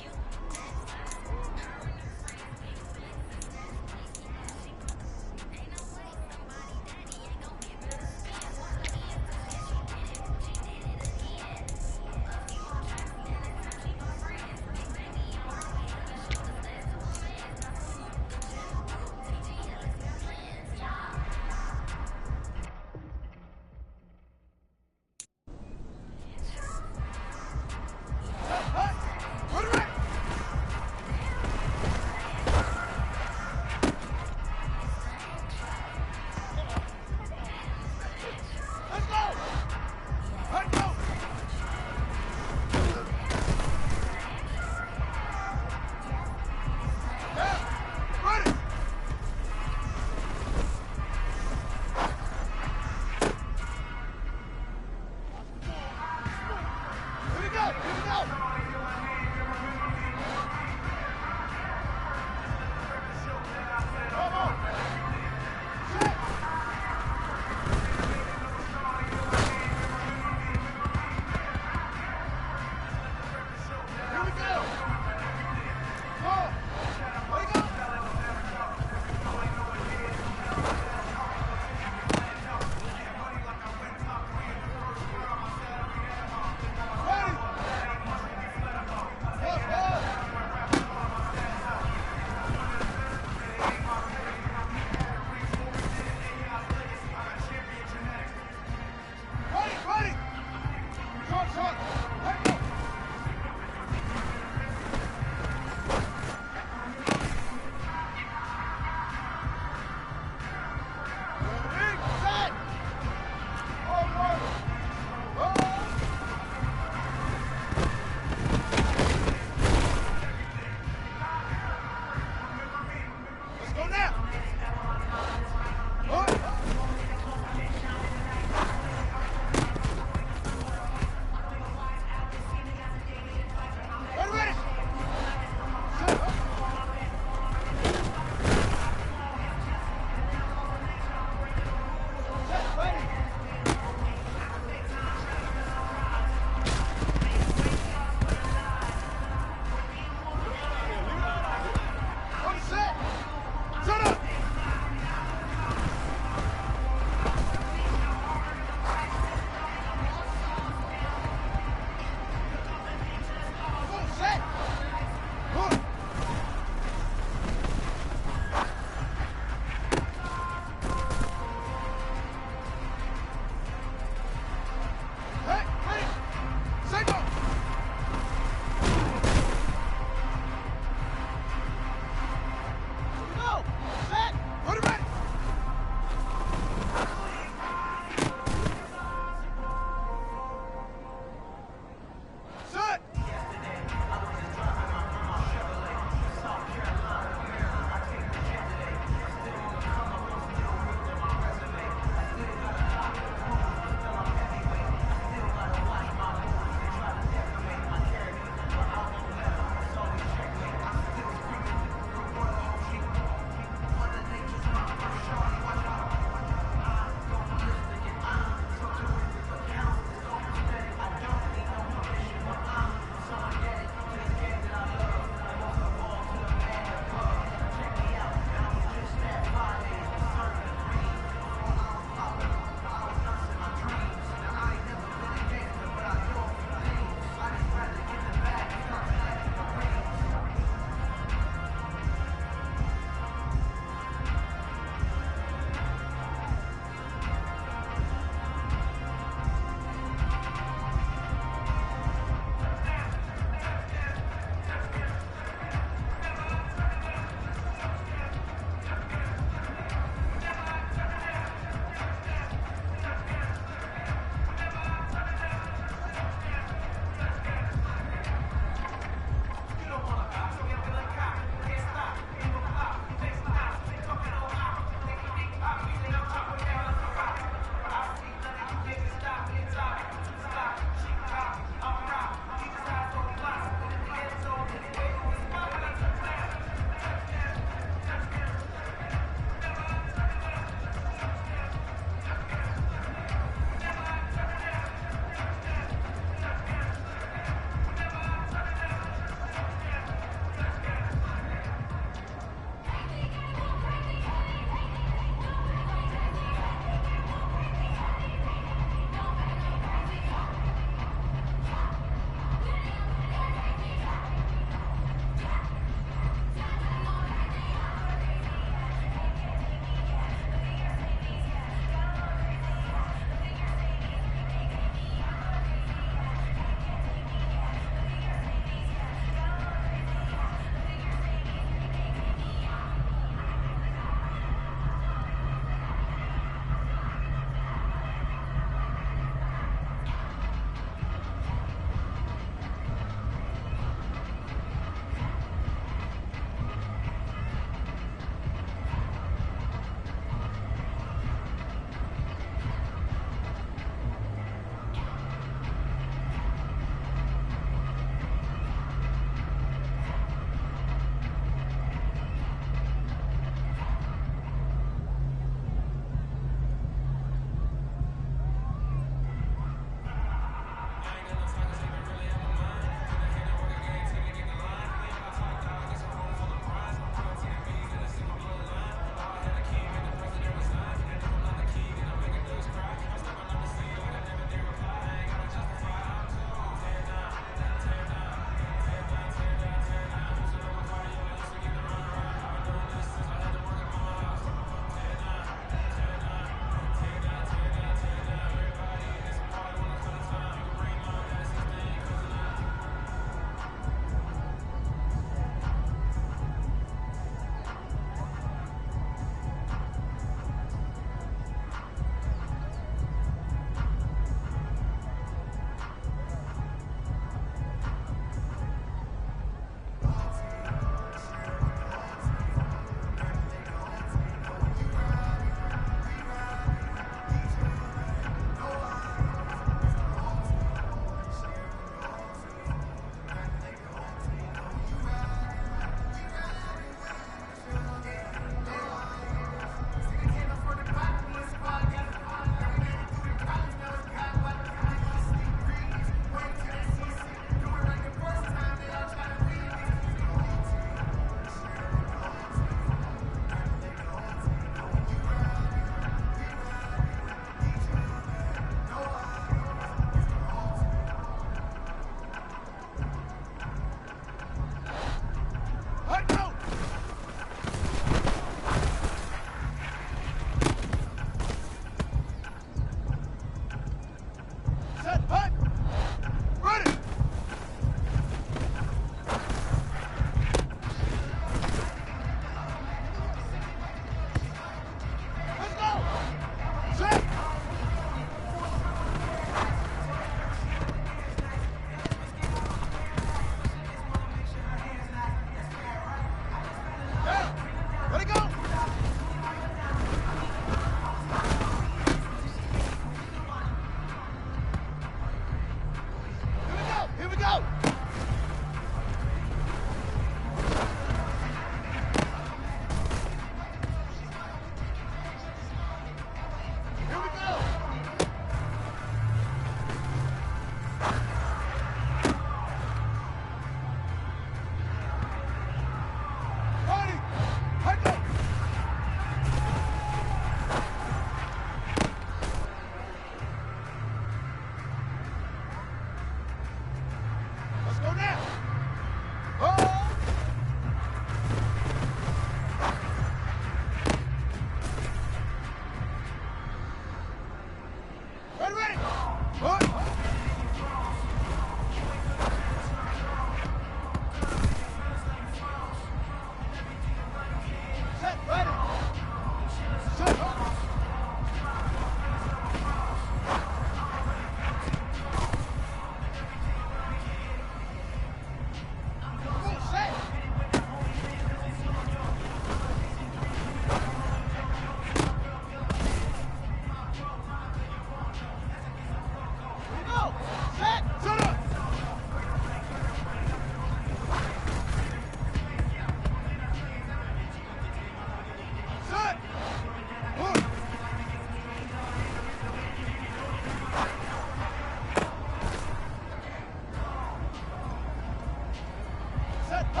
set,